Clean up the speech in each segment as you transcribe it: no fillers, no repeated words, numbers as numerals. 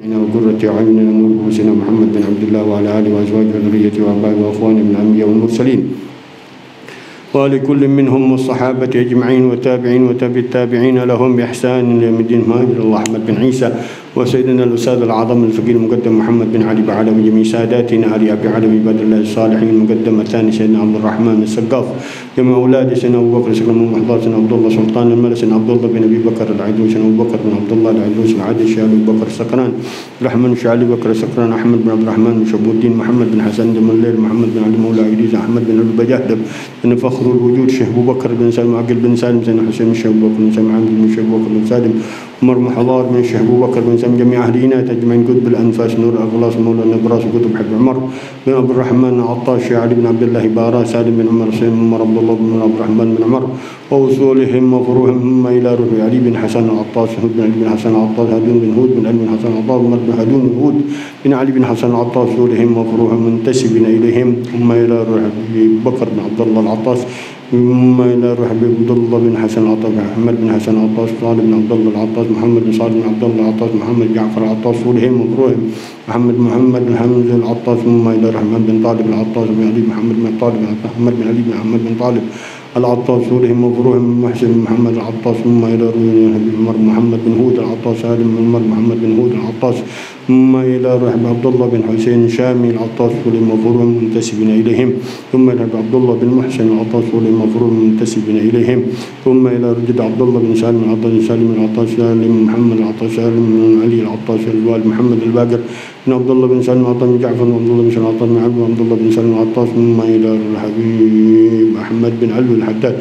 وقرة أعيننا ونور سيدنا محمد بن عبد الله وعلى آله وأزواجه وذريته وآبائه وأخوانه من الأنبياء والمرسلين ولكل منهم والصحابة أجمعين والتابعين وتابع التابعين لهم بإحسان إلى يوم الدين. مهاجر الله أحمد بن عيسى وسيدنا الأستاذ الأعظم الفقيه المقدم محمد بن علي بعلوي وجميع ساداتنا علي أبي علوي عباد الله الصالحين. المقدم الثاني سيدنا عبد الرحمن السقاف. جميع أولاد سيدنا أبو بكر سلم محضر سيدنا عبد الله سلطان الملك سيدنا عبد الله بن أبي بكر العدوي سيدنا أبو بكر بن عبد الله العدوي العادل شيخ أبو بكر السكران الرحمن شيخ علي بكر السكران أحمد بن عبد الرحمن بن شبو الدين محمد بن حسن بن الليل محمد بن علي مولى عيديز أحمد بن أبي بجهدب بن فخر الوجود شيخ أبو بكر بن سالم عقل بن سالم سيدنا حسين بن شيخ أبو بكر بن سالم عبد بن شيخ أبو بكر بن سالم عمر بن حضار بن شيخ أبو بكر بن سالم جميع أهل إناث أجمعين قطب الأنفاس نور أغلاس مولى نبراس قطب حب عمر بن عبد الرحمن عطاش علي بن عبد الله بارا سالم بن عمر سيد عمر عبد الله بن عبد الرحمن بن عمر ووصولهم وفروهم إلى روح علي بن حسن عطاش هود بن علي بن حسن عطاش هادون بن هود بن علي بن حسن عطاش عمر بن هادون بن هود بن علي بن حسن عطاش وصولهم وفروهم منتسبين إليهم ثم إلى روح بكر بن عبد الله العطاش ثم إلى روح عبد الله بن حسن العطاش محمد بن حسن العطاش صالح بن عبد الله العطاش محمد بن صالح بن عبد الله العطاش محمد جعفر العطاش وصولهم وفروهم محمد بن حمزة العطاش ثم إلى رحمن بن طالب العطاش بن علي محمد بن طالب محمد بن علي بن محمد بن طالب العطاش وصولهم وفروهم محسن بن محمد العطاش ثم إلى عمر محمد بن هود العطاش سالم بن عمر محمد بن هود العطاش ثم إلى رحب عبد الله بن حسين شامي العطاش وصولهم وفروهم منتسبين إليهم ثم إلى عبد الله بن محسن العطاش وصولهم وفروهم منتسبين إليهم ثم إلى رجل عبد الله بن سالم العطاش سالم العطاش سالم محمد العطاش سالم بن علي العطاش الوالد محمد الباقر بن عبد الله بن سالم العطاش جعفر بن عبد الله بن سالم العطاش بن عبد الله بن سالم العطاش ثم إلى الحبيب أحمد بن علوي الحداد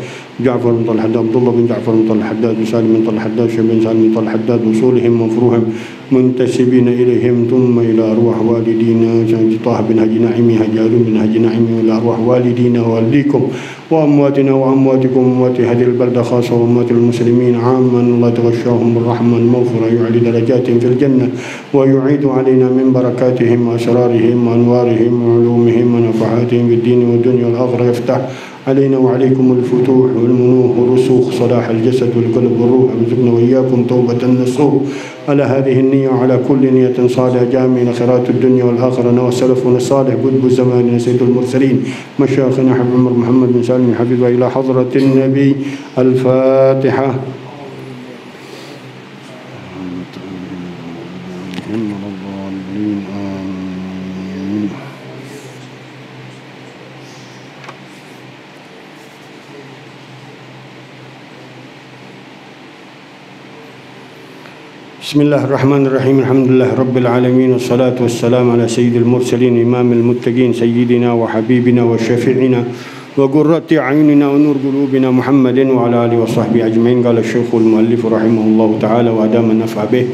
جعفر بن طلحة عبد الله بن جعفر بن طلحة الحداد وسالم بن طلحة الحداد شيخ بن سالم بن طلحة الحداد وصولهم وفروهم منتسبين إليهم ثم إلى أرواح والدينا طه بن هجي نعيمي هجارون بن هجي نعيمي إلى أرواح والدينا ووالديكم وأمواتنا وأمواتكم وأموات هذه البلدة خاصة وأموات المسلمين عاما. الله تغشاهم بالرحمة المغفرة يعلي درجاتهم في الجنة ويعيد علينا من بركاتهم وأسرارهم وأنوارهم وعلومهم ونفحاتهم في الدين والدنيا والآخرة. يفتح علينا وعليكم الفتوح والمنوح والرسوخ صلاح الجسد والقلب والروح. ارزقنا وإياكم توبة نصوح على هذه النية وعلى كل نية صالحة جامعة خيرات الدنيا والآخرة. وسلفنا الصالح قطب زماننا سيد المرسلين مشايخنا حبيب عمر محمد بن سالم حبيب إلى حضرة النبي. الفاتحة. بسم الله الرحمن الرحيم. الحمد لله رب العالمين والصلاة والسلام على سيد المرسلين إمام المتقين سيدنا وحبيبنا وشفيعنا وقرة أعيننا ونور قلوبنا محمد وعلى آله وصحبه أجمعين. قال الشيخ المؤلف رحمه الله تعالى وأدام النفع به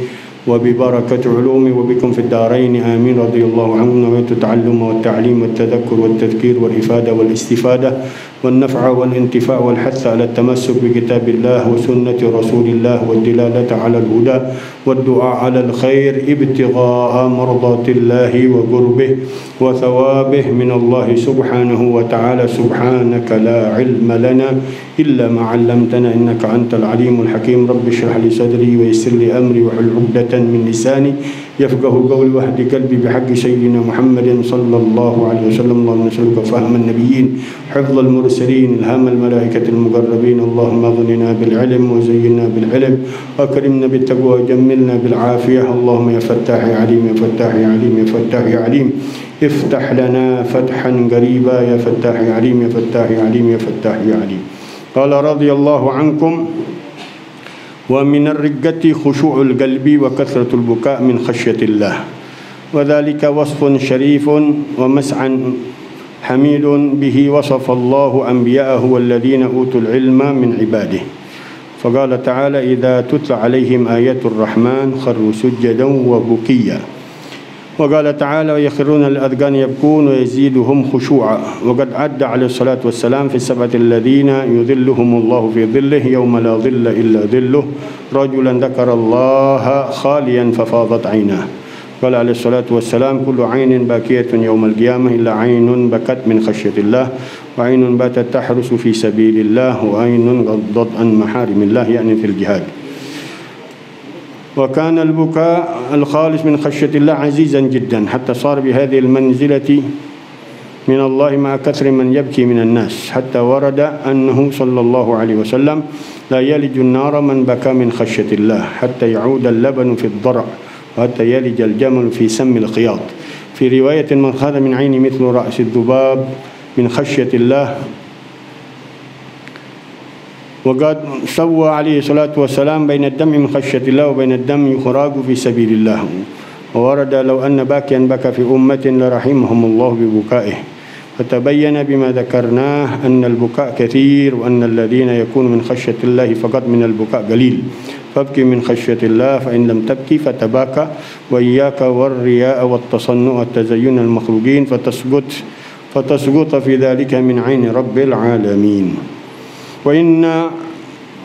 وببركة علومه وبكم في الدارين آمين. رضي الله عنكم نويت التعلم والتعليم والتذكر والتذكير والإفادة والاستفادة والنفع والانتفاع والحث على التمسك بكتاب الله وسنة رسول الله والدلالة على الهدى والدعاء على الخير ابتغاء مرضات الله وقربه وثوابه من الله سبحانه وتعالى. سبحانك لا علم لنا إلا ما علمتنا إنك أنت العليم الحكيم. رب اشرح لي صدري ويسر لي أمري واحلل عقدة من لساني يفقه قولي واهد قلبي بحق سيدنا محمد صلى الله عليه وسلم. اللهم نسألك فهم النبيين حفظ المرسلين إلهام الملائكة المقربين. اللهم اغننا بالعلم وزينا بالعلم وأكرمنا بالتقوى وجملنا بالعافية. اللهم يا فتاح يا عليم يا فتاح يا عليم يا فتاح يا عليم افتح لنا فتحا قريبا يا فتاح يا عليم يا فتاح يا عليم يا فتاح يا عليم. قال رضي الله عنكم ومن الرقة خشوع القلب وكثرة البكاء من خشية الله وذلك وصف شريف ومسعى حميد به وصف الله أنبياءه والذين أوتوا العلم من عباده. فقال تعالى إذا تتلى عليهم آيات الرحمن خروا سجدا وبكيا. وقال تعالى ويخرون الأذقان يبكون ويزيدهم خشوعا. وقد عد عليه الصلاة والسلام في السبعة الذين يذلهم الله في ظله يوم لا ظل إلا ظله رجلا ذكر الله خاليا ففاضت عيناه. قال عليه الصلاة والسلام كل عين باكية يوم القيامة إلا عين بكت من خشية الله وعين باتت تحرس في سبيل الله وعين غضت عن محارم الله يعني في الجهاد. وكان البكاء الخالص من خشية الله عزيزا جدا حتى صار بهذه المنزلة من الله مع كثر من يبكي من الناس، حتى ورد أنه صلى الله عليه وسلم لا يلج النار من بكى من خشية الله حتى يعود اللبن في الضرع وحتى يلج الجمل في سم الخياط. في رواية من خاذ من عين مثل رأس الذباب من خشية الله. وقد سوى عليه الصلاة والسلام بين الدم من خشية الله وبين الدم يخراج في سبيل الله. وورد لو أن باكيا بكى في أمة لرحمهم الله ببكائه. فتبين بما ذكرناه أن البكاء كثير، وأن الذين يكون من خشية الله فقط من البكاء قليل. فابكي من خشية الله، فإن لم تبكي فتباكى، وإياك والرياء والتصنع والتزين المخلوقين فتسقط في ذلك من عين رب العالمين.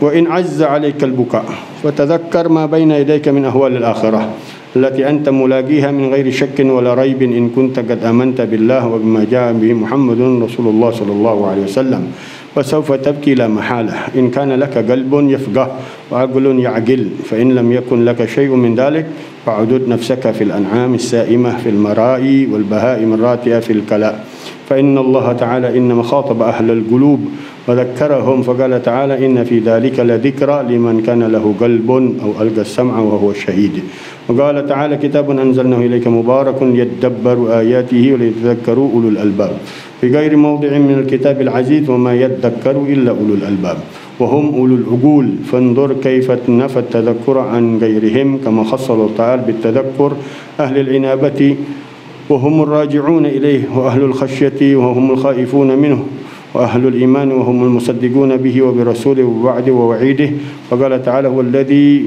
وإن عز عليك البكاء فتذكر ما بين يديك من أهوال الآخرة التي أنت ملاقيها من غير شك ولا ريب إن كنت قد آمنت بالله وبما جاء به محمد رسول الله صلى الله عليه وسلم، فسوف تبكي لا محالة إن كان لك قلب يفقه وعقل يعقل. فإن لم يكن لك شيء من ذلك فعدد نفسك في الأنعام السائمة في المراء والبهائم الراتئة في الكلاء. فإن الله تعالى إنما خاطب أهل القلوب وذكرهم فقال تعالى إن في ذلك لذكرى لمن كان له قلب أو ألقى السمع وهو الشهيد. وقال تعالى كتاب أنزلناه إليك مبارك ليدبروا آياته وليتذكروا أولو الألباب في غير موضع من الكتاب العزيز وما يذكر إلا أولو الألباب وهم أولو العقول. فانظر كيف نفى التذكر عن غيرهم كما خص الله تعالى بالتذكر أهل العنابة وهم الراجعون إليه، وأهل الخشية وهم الخائفون منه، وأهل الإيمان وهم المصدقون به وبرسوله ووعده ووعيده. فقال تعالى هو الذي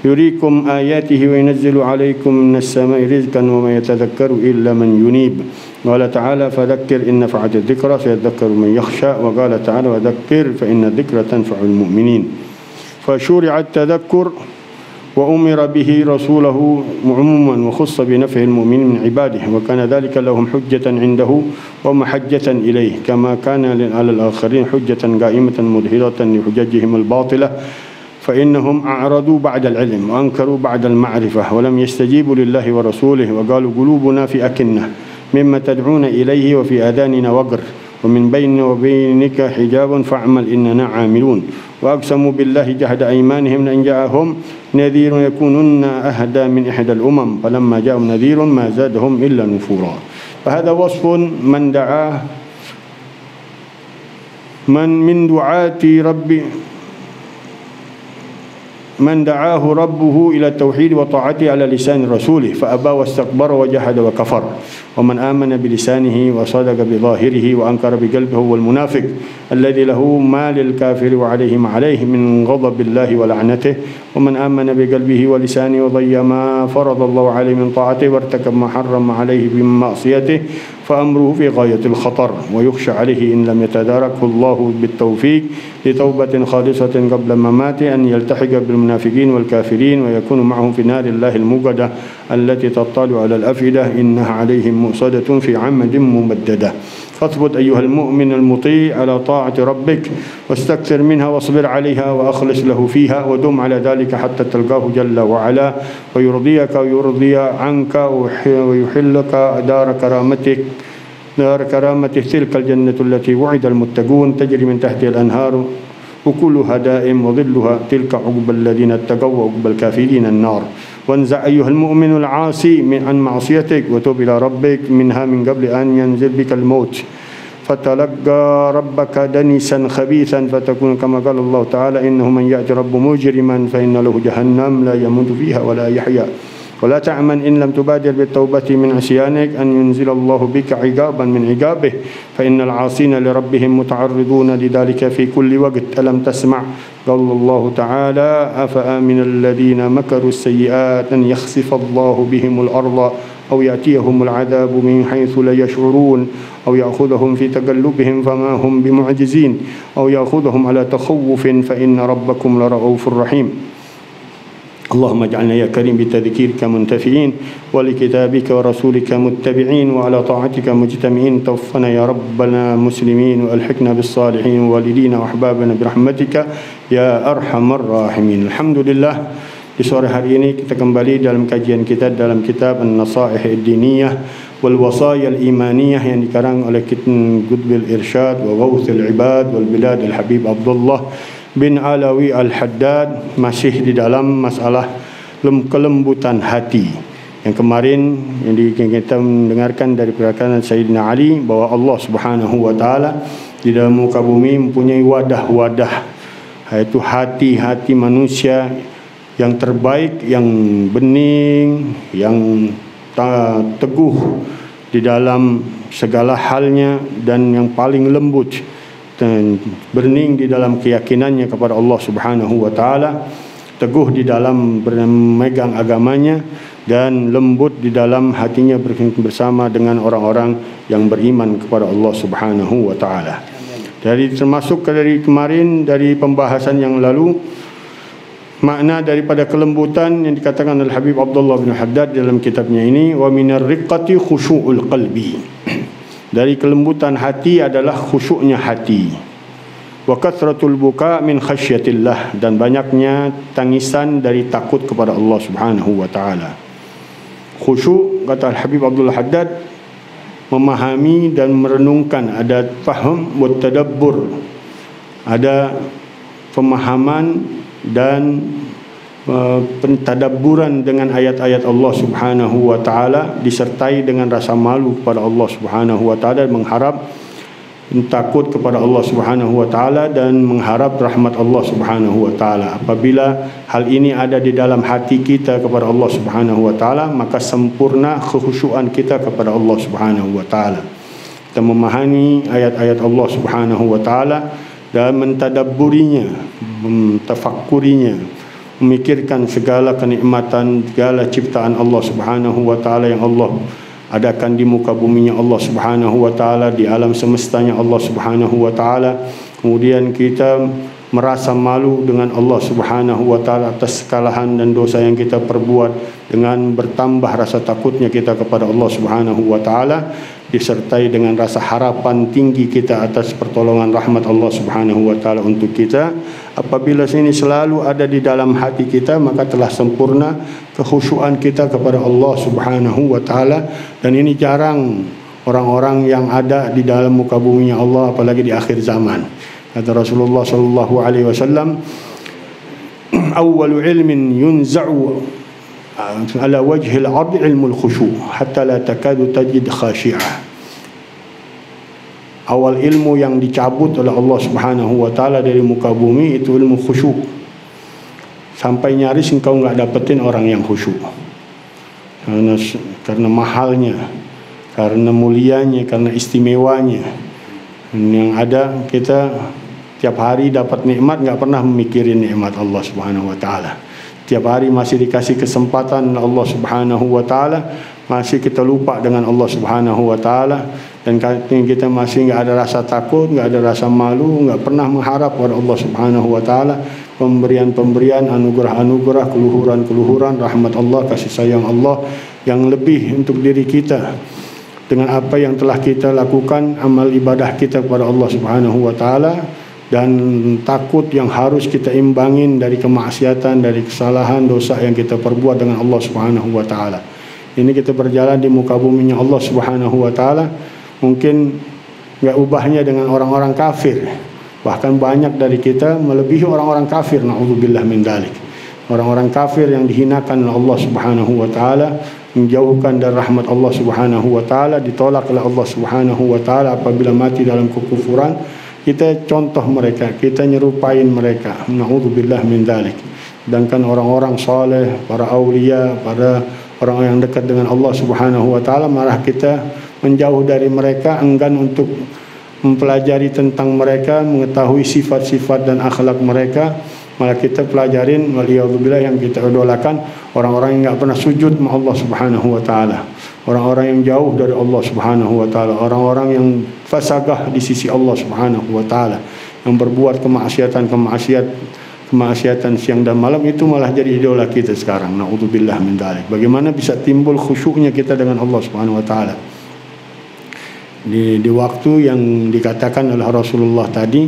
يريكم آياته وينزل عليكم من السماء رزقا وما يتذكر إلا من ينيب. قال تعالى فذكر إن نفعت الذكرى سيذكر من يخشى. وقال تعالى وذكر فإن الذكرى تنفع المؤمنين. فشرع التذكر وأمر به رسوله عموما وخص بنفع المؤمنين من عباده، وكان ذلك لهم حجة عنده ومحجة إليه كما كان على الآخرين حجة قائمة مدهرة لحججهم الباطلة. فإنهم أعرضوا بعد العلم وأنكروا بعد المعرفة ولم يستجيبوا لله ورسوله وقالوا قلوبنا في أكنة مما تدعون إليه وفي آذاننا وقر ومن بيننا وبينك حجاب فاعمل إننا عاملون. وأقسموا بالله جهد أيمانهم لئن جاءهم نذير يكونن أهدى من إحدى الأمم فلما جاءهم نذير ما زادهم إلا نفورا. فهذا وصف من دعاه من دعاة ربي من دعاه ربه إلى التوحيد وطاعته على لسان رسوله فأبى واستكبر وجحد وكفر. ومن آمن بلسانه وصدق بظاهره وأنكر بقلبه هو المنافق الذي له ما للكافر وعليه ما عليه من غضب الله ولعنته. ومن آمن بقلبه ولسانه وضيع ما فرض الله عليه من طاعته وارتكب ما حرم عليه من معصيته فأمره في غاية الخطر. ويخشى عليه إن لم يتداركه الله بالتوفيق لتوبة خالصة قبل مماته أن يلتحق بالمنافقين والكافرين ويكون معهم في نار الله الموقدة التي تطلع على الأفئدة إنها عليهم مؤصدة في عمد ممددة. فاثبت أيها المؤمن المطيع على طاعة ربك واستكثر منها واصبر عليها وأخلص له فيها ودم على ذلك حتى تلقاه جل وعلا ويرضيك ويرضي عنك ويحلك دار كرامته تلك الجنة التي وعد المتقون تجري من تحتها الأنهار وكلها دائم وظلها تلك عقبى الذين اتقوا وعقبى الكافرين النار. وانزع أيها المؤمن العاصي عن معصيتك وتوب إلى ربك منها من قبل أن ينزل بك الموت فتلقى ربك دنسا خبيثا فتكون كما قال الله تعالى إنه من يأتي رب مجرما فإن له جهنم لا يموت فيها ولا يحيا. ولا تعمن إن لم تبادر بالتوبة من عصيانك أن ينزل الله بك عقابا من عقابه فإن العاصين لربهم متعرضون لذلك في كل وقت. ألم تسمع قال الله تعالى أفآمن الذين مكروا السيئات أن يخسف الله بهم الأرض أو يأتيهم العذاب من حيث لا يشعرون أو يأخذهم في تقلبهم فما هم بمعجزين أو يأخذهم على تخوف فإن ربكم لرؤوف رحيم. اللهم اجعلنا يا كريم بتذكيرك منتفعين ولكتابك ورسولك متبعين وعلى طاعتك مجتمعين. توفنا يا ربنا مسلمين وألحقنا بالصالحين ووالدينا وأحبابنا برحمتك يا أرحم الراحمين. الحمد لله Di sore hari ini kita kembali dalam kajian kita dalam kitab An-Nasaih Ad-Diniyah wal Wasaya Al-Imaniyah yang dikarang oleh Qutbil Irsyad wa Ghawthul Ibad wal Bilad Al-Habib Abdullah bin Alawi Al-Haddad, masih di dalam masalah kelembutan hati. Yang kemarin yang kita mendengarkan dari perkataan Sayyidina Ali bahawa Allah Subhanahu wa taala di dalam muka bumi mempunyai wadah-wadah, yaitu hati-hati manusia yang terbaik, yang bening, yang teguh di dalam segala halnya, dan yang paling lembut dan bening di dalam keyakinannya kepada Allah Subhanahu wa taala, teguh di dalam memegang agamanya, dan lembut di dalam hatinya bersama dengan orang-orang yang beriman kepada Allah Subhanahu wa taala. Termasuk dari kemarin dari pembahasan yang lalu, makna daripada kelembutan yang dikatakan oleh Habib Abdullah bin Haddad dalam kitabnya ini, wa minar riqqati khusyu'ul qalbi. Dari kelembutan hati adalah khusyuknya hati. Wa kathratul buka min khasyatillah, dan banyaknya tangisan dari takut kepada Allah Subhanahu wa taala. Khusyuk, kata Habib Abdullah Haddad, memahami dan merenungkan, ada faham wa tadabbur, ada pemahaman dan pentadabburan dengan ayat-ayat Allah Subhanahu wa taala, disertai dengan rasa malu kepada Allah Subhanahu wa taala, mengharap takut kepada Allah Subhanahu wa taala dan mengharap rahmat Allah Subhanahu wa taala. Apabila hal ini ada di dalam hati kita kepada Allah Subhanahu wa taala, maka sempurna kekhusyuan kita kepada Allah Subhanahu wa taala. Kita memahami ayat-ayat Allah Subhanahu wa taala dan mentadabburinya, mentafakurinya, memikirkan segala kenikmatan, segala ciptaan Allah Subhanahu wa taala yang Allah adakan di muka buminya Allah Subhanahu wa taala, di alam semestanya Allah Subhanahu wa taala. Kemudian kita merasa malu dengan Allah Subhanahu wa taala atas kesalahan dan dosa yang kita perbuat, dengan bertambah rasa takutnya kita kepada Allah Subhanahu wa taala, disertai dengan rasa harapan tinggi kita atas pertolongan rahmat Allah Subhanahu wa taala untuk kita. Apabila ini selalu ada di dalam hati kita, maka telah sempurna kekhusyuan kita kepada Allah Subhanahu wa taala, dan ini jarang orang-orang yang ada di dalam muka buminya Allah, apalagi di akhir zaman. Kata Rasulullah sallallahu alaihi wasallam, awwalu ilmin yunza'u ala wajhi al-'ard ilmul khusyu' hatta la takadu tajid khashi'ah. Awal ilmu yang dicabut oleh Allah Subhanahu wa taala dari muka bumi itu ilmu khusyuk. Sampai nyaris engkau enggak dapetin orang yang khusyuk. Karena mahalnya, karena mulianya, karena istimewanya. Yang ada kita tiap hari dapat nikmat, enggak pernah memikirin nikmat Allah Subhanahu wa taala. Tiap hari masih dikasih kesempatan oleh Allah Subhanahu wa taala, masih kita lupa dengan Allah Subhanahu wa taala, dan kita masih enggak ada rasa takut, enggak ada rasa malu, enggak pernah mengharap kepada Allah Subhanahu wa taala pemberian-pemberian, anugerah-anugerah, keluhuran-keluhuran, rahmat Allah, kasih sayang Allah yang lebih untuk diri kita. Dengan apa yang telah kita lakukan, amal ibadah kita kepada Allah Subhanahu wa taala, dan takut yang harus kita imbangin dari kemaksiatan, dari kesalahan, dosa yang kita perbuat dengan Allah Subhanahu wa taala. Ini kita berjalan di muka buminya Allah Subhanahu wa taala, mungkin enggak ubahnya dengan orang-orang kafir. Bahkan banyak dari kita melebihi orang-orang kafir, naudzubillah min dzalik. Orang-orang kafir yang dihinakan oleh Allah Subhanahu wa taala, menjauhkan dari rahmat Allah Subhanahu wa taala, ditolak oleh Allah Subhanahu wa taala apabila mati dalam kekufuran. Kita contoh mereka, kita nyerupain mereka, naudzubillah min dzalik. Sedangkan orang-orang saleh, para aulia, para orang yang dekat dengan Allah Subhanahu wa taala, malah kita menjauh dari mereka, enggan untuk mempelajari tentang mereka, mengetahui sifat-sifat dan akhlak mereka. Malah kita pelajarin, waliyadzubillah, yang kita idolakan orang-orang yang enggak pernah sujud sama Allah Subhanahu wa taala, orang-orang yang jauh dari Allah Subhanahu wa taala, orang-orang yang fasagah di sisi Allah Subhanahu wa taala, yang berbuat kemaksiatan siang dan malam. Itu malah jadi idola kita sekarang, naudzubillah min dzalik. Bagaimana bisa timbul khusyuknya kita dengan Allah Subhanahu wa taala di waktu yang dikatakan oleh Rasulullah tadi,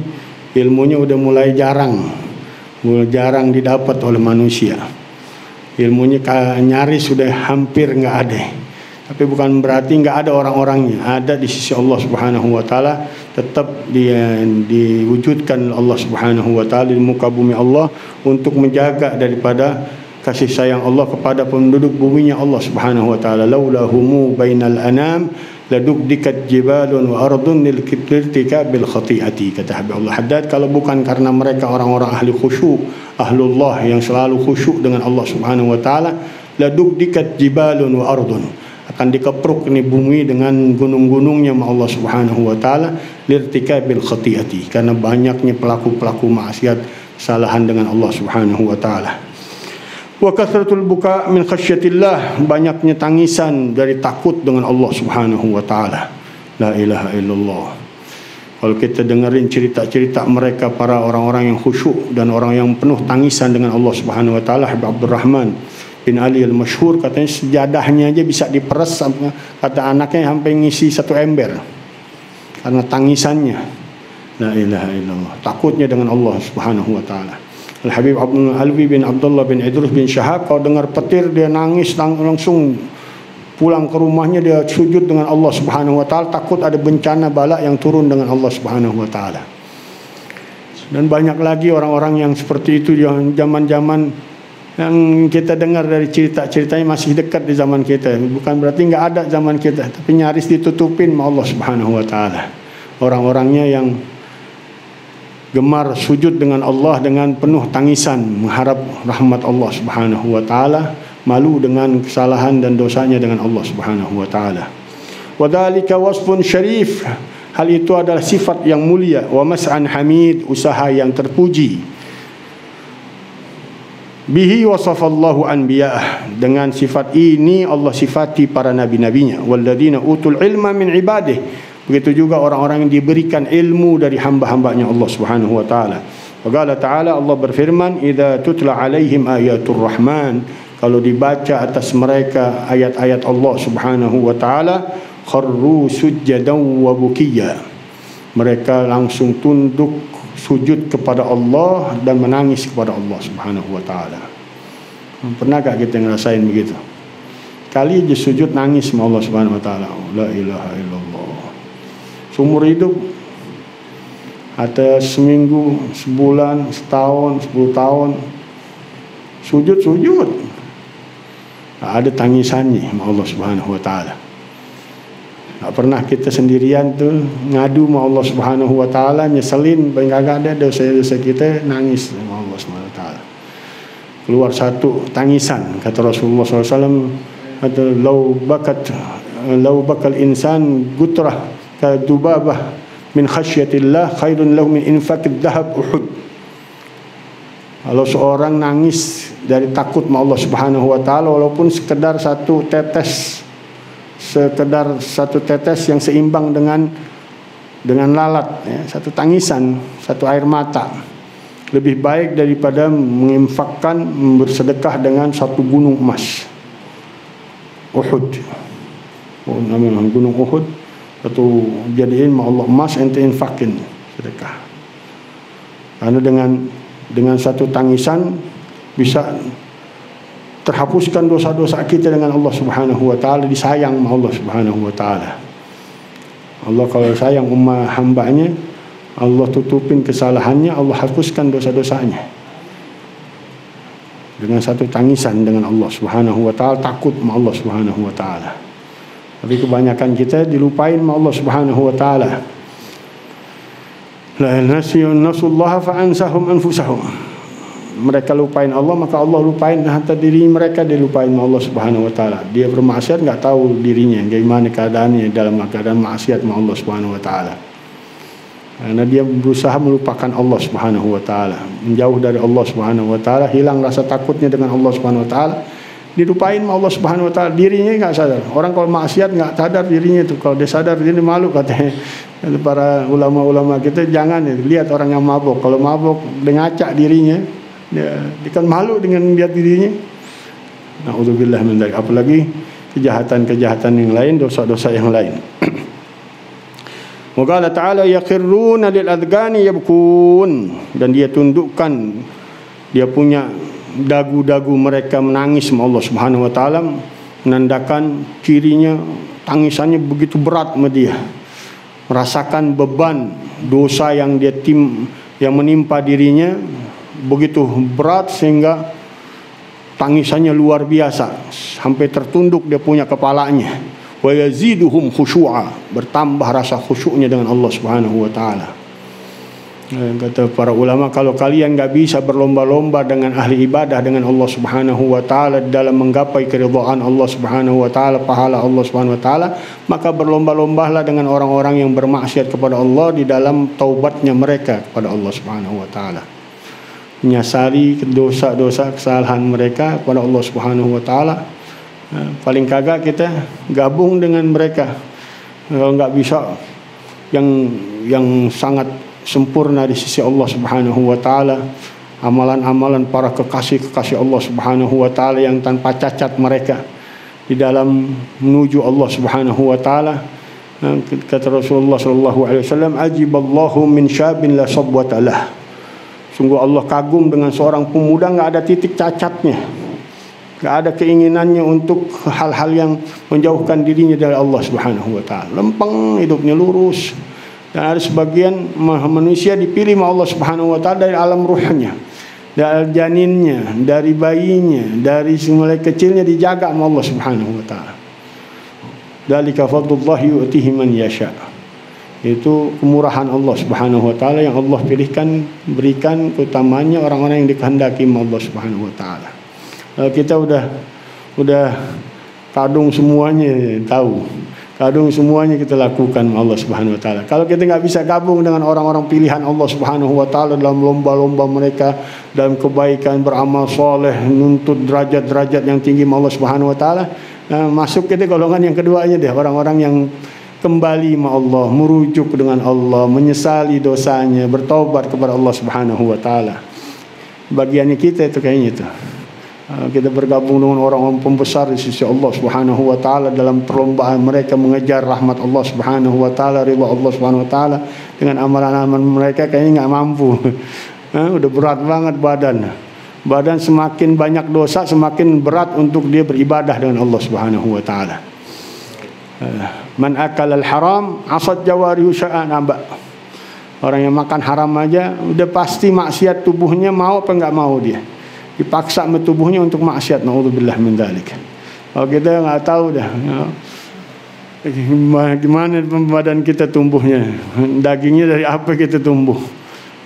ilmunya udah mulai jarang didapat oleh manusia. ilmunya nyaris sudah hampir nggak ada. Tapi bukan berarti nggak ada orang-orangnya, ada di sisi Allah Subhanahu wa taala, tetap diwujudkan Allah Subhanahu wa taala di muka bumi Allah untuk menjaga daripada kasih sayang Allah kepada penduduk buminya Allah Subhanahu wa taala. Laula humu bainal anam ladukdikat jibalun wa ardun lilkirtika bil khati'ati, kata Habib Allah Haddad. Kalau bukan karena mereka orang-orang ahli khusyuk, ahlullah yang selalu khusyuk dengan Allah Subhanahu wa taala, ladukdikat jibalun wa ardun, akan dikepruk ini bumi dengan gunung-gunungnya Allah Subhanahu wa taala, lirtikabil khati'ati, karena banyaknya pelaku-pelaku maksiat, kesalahan dengan Allah Subhanahu wa taala. Wa kathratul buka min khasyatillah, banyaknya tangisan dari takut dengan Allah Subhanahu wa taala. La ilaha illallah. Kalau kita dengerin cerita-cerita mereka, para orang-orang yang khusyuk dan orang yang penuh tangisan dengan Allah Subhanahu wa taala, Habib Abdurrahman bin Ali al-Masyhur katanya sejadahnya aja bisa diperes, kata anaknya sampai ngisi 1 ember karena tangisannya. La ilaha illallah, takutnya dengan Allah Subhanahu wa taala. Al-Habib Abdul Alwi bin Abdullah bin Idrus bin Syahab, kalau dengar petir dia nangis, langsung pulang ke rumahnya, dia sujud dengan Allah Subhanahu wa taala, takut ada bencana bala yang turun dengan Allah Subhanahu wa taala. Dan banyak lagi orang-orang yang seperti itu yang zaman-zaman yang kita dengar dari cerita-ceritanya masih dekat di zaman kita. Bukan berarti nggak ada zaman kita, tapi nyaris ditutupin sama Allah Subhanahu wa taala. Orang-orangnya yang gemar sujud dengan Allah dengan penuh tangisan, mengharap rahmat Allah Subhanahu wa taala, malu dengan kesalahan dan dosanya dengan Allah Subhanahu wa taala. Wa dzalika wasfun syarif, hal itu adalah sifat yang mulia, wa mas'an hamid, usaha yang terpuji. Bihi wasafallahu anbiya'ah, dengan sifat ini Allah sifati para nabi-nabinya. Walladzina utul ilma min ibadihi, begitu juga orang-orang yang diberikan ilmu dari hamba-hambanya Allah Subhanahu wa taala. Wa ta'ala, Allah berfirman, idza tutla alaihim ayatul rahman, kalau dibaca atas mereka ayat-ayat Allah Subhanahu wa taala, kharru sujjadan wa bukiya, mereka langsung tunduk sujud kepada Allah dan menangis kepada Allah Subhanahu wa taala. Pernahkah kita ngerasain begitu? Kali aja sujud nangis sama Allah Subhanahu wa taala. La ilaha illallah. Seumur hidup, atau seminggu, sebulan, setahun, 10 tahun, sujud. Ada tangisannya sama Allah Subhanahu wa taala. Tak pernah kita sendirian tuh ngadu sama Allah Subhanahu wa taala, nyeselin kagak ada dosa-dosa kita, nangis sama Allah Subhanahu wa taala. Keluar satu tangisan, kata Rasulullah SAW, kata lau bakal insan gutrah kadubabah min khasyatillah khairun lahu min infaqid dhahab Uhud. Kalau seorang nangis dari takut sama Allah Subhanahu wa taala, walaupun sekedar satu tetes yang seimbang dengan lalat, ya, satu tangisan, satu air mata, lebih baik daripada menginfakkan, bersedekah dengan satu gunung emas. Uhud, namanya gunung Uhud, atau jadiin ma Allah emas, ente infakin sedekah. Karena dengan satu tangisan bisa terhapuskan dosa-dosa kita dengan Allah Subhanahu wa taala, disayang sama Allah Subhanahu wa taala. Allah kalau sayang umat hambanya, Allah tutupin kesalahannya, Allah hapuskan dosa-dosanya. Dengan satu tangisan dengan Allah Subhanahu wa taala, takut sama Allah Subhanahu wa taala. Tapi kebanyakan kita dilupain sama Allah Subhanahu wa taala. La nasullaha fa ansahum anfusahum. Mereka lupain Allah, maka Allah lupain harta diri mereka, dia lupain sama Allah Subhanahu wa taala. Dia bermaksiat enggak tahu dirinya bagaimana keadaannya dalam keadaan maksiat sama Allah Subhanahu wa taala. Karena dia berusaha melupakan Allah Subhanahu wa taala, menjauh dari Allah Subhanahu wa taala, hilang rasa takutnya dengan Allah Subhanahu wa taala. Dilupain sama Allah Subhanahu wa taala, dirinya enggak sadar. Orang kalau maksiat enggak sadar dirinya itu. Kalau dia sadar diri malu, katanya para ulama-ulama kita, jangan lihat orang yang mabuk. Kalau mabuk dia ngacak dirinya, dia kan malu dengan lihat dirinya. Na'udzubillah min dzalik. Apalagi kejahatan-kejahatan yang lain, dosa-dosa yang lain. Wa qala ta'ala yakhruna lil adghani yabkun, dan dia tundukkan, dia punya dagu-dagu mereka menangis sama Allah Subhanahu wa taala, menandakan cirinya tangisannya begitu berat sama dia. Merasakan beban dosa yang yang menimpa dirinya begitu berat sehingga tangisannya luar biasa sampai tertunduk dia punya kepalanya. Wa yaziduhum khusyu'a, bertambah rasa khusyuknya dengan Allah Subhanahu wa taala. Kata para ulama, kalau kalian enggak bisa berlomba-lomba dengan ahli ibadah dengan Allah Subhanahu wa taala dalam menggapai keridhaan Allah Subhanahu wa taala, pahala Allah Subhanahu wa taala, maka berlomba-lombalah dengan orang-orang yang bermaksiat kepada Allah di dalam taubatnya mereka kepada Allah Subhanahu wa taala. Menyesali dosa-dosa kesalahan mereka kepada Allah Subhanahu wa taala. Paling kagak kita gabung dengan mereka. Kalau enggak bisa yang sangat sempurna di sisi Allah Subhanahu wa taala, amalan-amalan para kekasih-kekasih Allah Subhanahu wa taala yang tanpa cacat mereka di dalam menuju Allah Subhanahu wa taala. Kata Rasulullah sallallahu alaihi wasallam, ajiballahu min syabin la sabwata lah. Sungguh Allah kagum dengan seorang pemuda enggak ada titik cacatnya, enggak ada keinginannya untuk hal-hal yang menjauhkan dirinya dari Allah Subhanahu wa taala. Lempeng hidupnya, lurus. Dan ada sebagian manusia dipilih oleh Allah Subhanahu wa taala dari alam ruhnya, dari janinnya, dari bayinya, dari mulai kecilnya dijaga oleh Allah Subhanahu wa taala. Dzalika fadlullah yu'tihi man yasha. Itu kemurahan Allah Subhanahu wa taala yang Allah pilihkan, berikan keutamanya orang-orang yang dikehendaki oleh Allah Subhanahu wa taala. Kita udah kadung semuanya tahu. Kadung semuanya kita lakukan Allah Subhanahu wa taala. Kalau kita enggak bisa gabung dengan orang-orang pilihan Allah Subhanahu wa taala dalam lomba-lomba mereka dalam kebaikan, beramal soleh, nuntut derajat-derajat yang tinggi Allah Subhanahu wa taala, masuk kita golongan yang keduanya deh, orang-orang yang kembali sama Allah, merujuk dengan Allah, menyesali dosanya, bertaubat kepada Allah Subhanahu wa taala. Bagiannya kita itu kayaknya itu. Kita bergabung dengan orang-orang pembesar di sisi Allah Subhanahu wa taala dalam perlombaan mereka mengejar rahmat Allah Subhanahu wa taala, ridha Allah Subhanahu wa taala, dengan amalan-amalan mereka kayaknya enggak mampu. Udah berat banget badan semakin banyak dosa semakin berat untuk dia beribadah dengan Allah Subhanahu wa taala. Man akala al-haram asad jawarihu sya'an aba. Orang yang makan haram aja udah pasti maksiat tubuhnya, mau apa enggak mau dia. Dipaksa sama tubuhnya untuk maksiat, naudzubillah min dzalik. Kalau kita enggak tahu dah gimana badan kita tumbuhnya, dagingnya dari apa kita tumbuh.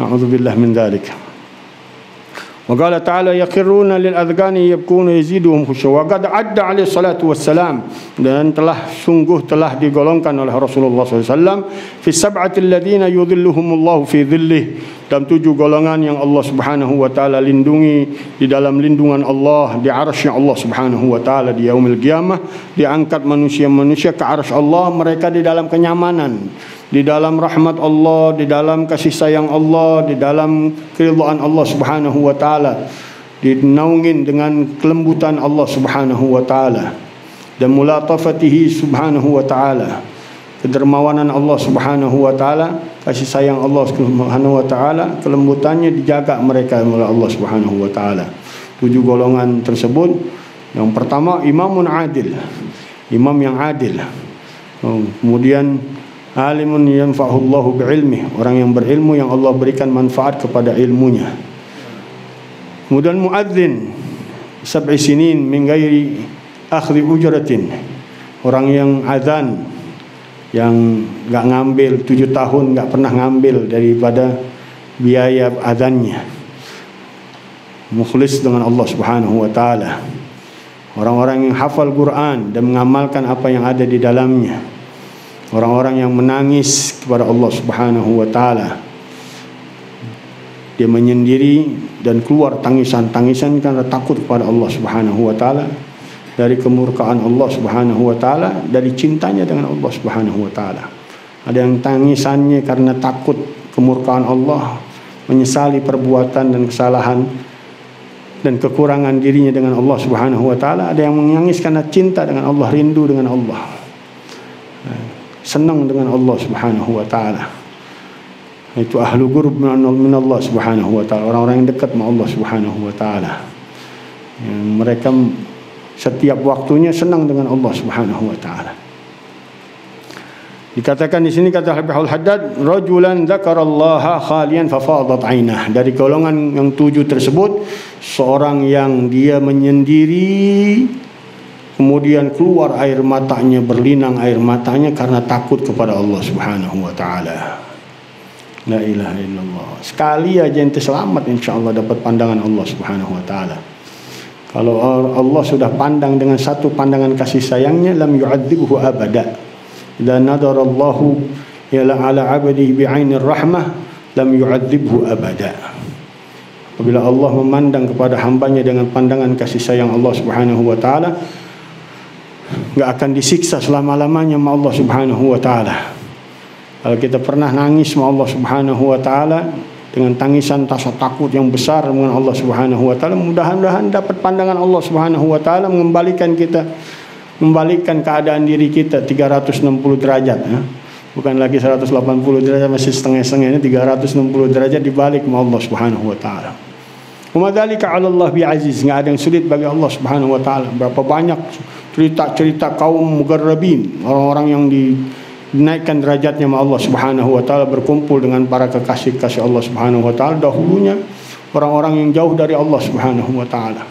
Naudzubillah min dzalik. Wa qala ta'ala yakhiruna lil adghani yabkuna yaziduhum khusyu'a. Wa qad adda alaihi salatu wassalam, dan sungguh telah digolongkan oleh Rasulullah SAW fi sab'ati alladziina yudhilluhumullahu fi dhillih, dalam 7 golongan yang Allah Subhanahu wa taala lindungi di dalam lindungan Allah di arasy Allah Subhanahu wa taala di yaumil qiyamah. Diangkat manusia-manusia ke arasy Allah, mereka di dalam kenyamanan, di dalam rahmat Allah, di dalam kasih sayang Allah, di dalam keridhaan Allah Subhanahu wa taala, dinaungin dengan kelembutan Allah Subhanahu wa taala dan mulatafatihi Subhanahu wa taala, kedermawanan Allah Subhanahu wa taala, kasih sayang Allah Subhanahu wa taala, kelembutannya dijaga mereka oleh Allah Subhanahu wa taala. 7 golongan tersebut, yang pertama imamun adil, imam yang adil. Kemudian alimun yanfa'ullahu bi'ilmih, orang yang berilmu yang Allah berikan manfaat kepada ilmunya. Kemudian muadzin 7 sinin min ghairi akhdi ujratin, orang yang azan yang enggak ngambil 7 tahun, enggak pernah ngambil daripada biaya azannya. Mukhlis dengan Allah Subhanahu wa taala. Orang-orang yang hafal Quran dan mengamalkan apa yang ada di dalamnya. Orang-orang yang menangis kepada Allah Subhanahu wa taala. Dia menyendiri dan keluar tangisan-tangisan karena takut kepada Allah Subhanahu wa taala, dari kemurkaan Allah Subhanahu wa taala, dari cintanya dengan Allah Subhanahu wa taala. Ada yang tangisannya karena takut kemurkaan Allah, menyesali perbuatan dan kesalahan dan kekurangan dirinya dengan Allah Subhanahu wa taala. Ada yang menangis karena cinta dengan Allah, rindu dengan Allah, senang dengan Allah Subhanahu wa taala. Itu ahlu qurb min Allah Subhanahu wa taala, orang-orang yang dekat dengan Allah Subhanahu wa taala. Mereka setiap waktunya senang dengan Allah Subhanahu wa taala. Dikatakan di sini kata Habibul Haddad, rajulan dzakarallaha khalian fafadat ainah. Dari golongan yang 7 tersebut, seorang yang dia menyendiri kemudian keluar air matanya, berlinang air matanya karena takut kepada Allah Subhanahu wa taala. La ilaha illallah. Sekali aja ente selamat, insyaallah dapat pandangan Allah Subhanahu wa taala. Kalau Allah sudah pandang dengan satu pandangan kasih sayangnya, lam yu'adzibhu abada. Idza nadarallahu ila ala 'abdihi bi'ainir rahmah lam yu'adzibhu abada. Apabila Allah memandang kepada hambanya dengan pandangan kasih sayang Allah Subhanahu wa taala, enggak akan disiksa selama-lamanya sama Allah Subhanahu wa taala. Kalau kita pernah nangis sama Allah Subhanahu wa taala dengan tangisan rasa takut yang besar dengan Allah Subhanahu wa taala, mudah-mudahan dapat pandangan Allah Subhanahu wa taala membalikkan keadaan diri kita 360 derajat, ya. Bukan lagi 180 derajat, masih setengah-setengah, ini 360 derajat dibalik sama Allah Subhanahu wa taala. Wa dzalika 'ala Allah bi'aziz, enggak ada yang sulit bagi Allah Subhanahu wa taala. Berapa banyak cerita-cerita kaum mugarrabin, orang-orang yang dinaikkan derajatnya sama Allah Subhanahu wa taala, berkumpul dengan para kekasih-kekasih Allah Subhanahu wa taala. Dahulunya orang-orang yang jauh dari Allah Subhanahu wa taala.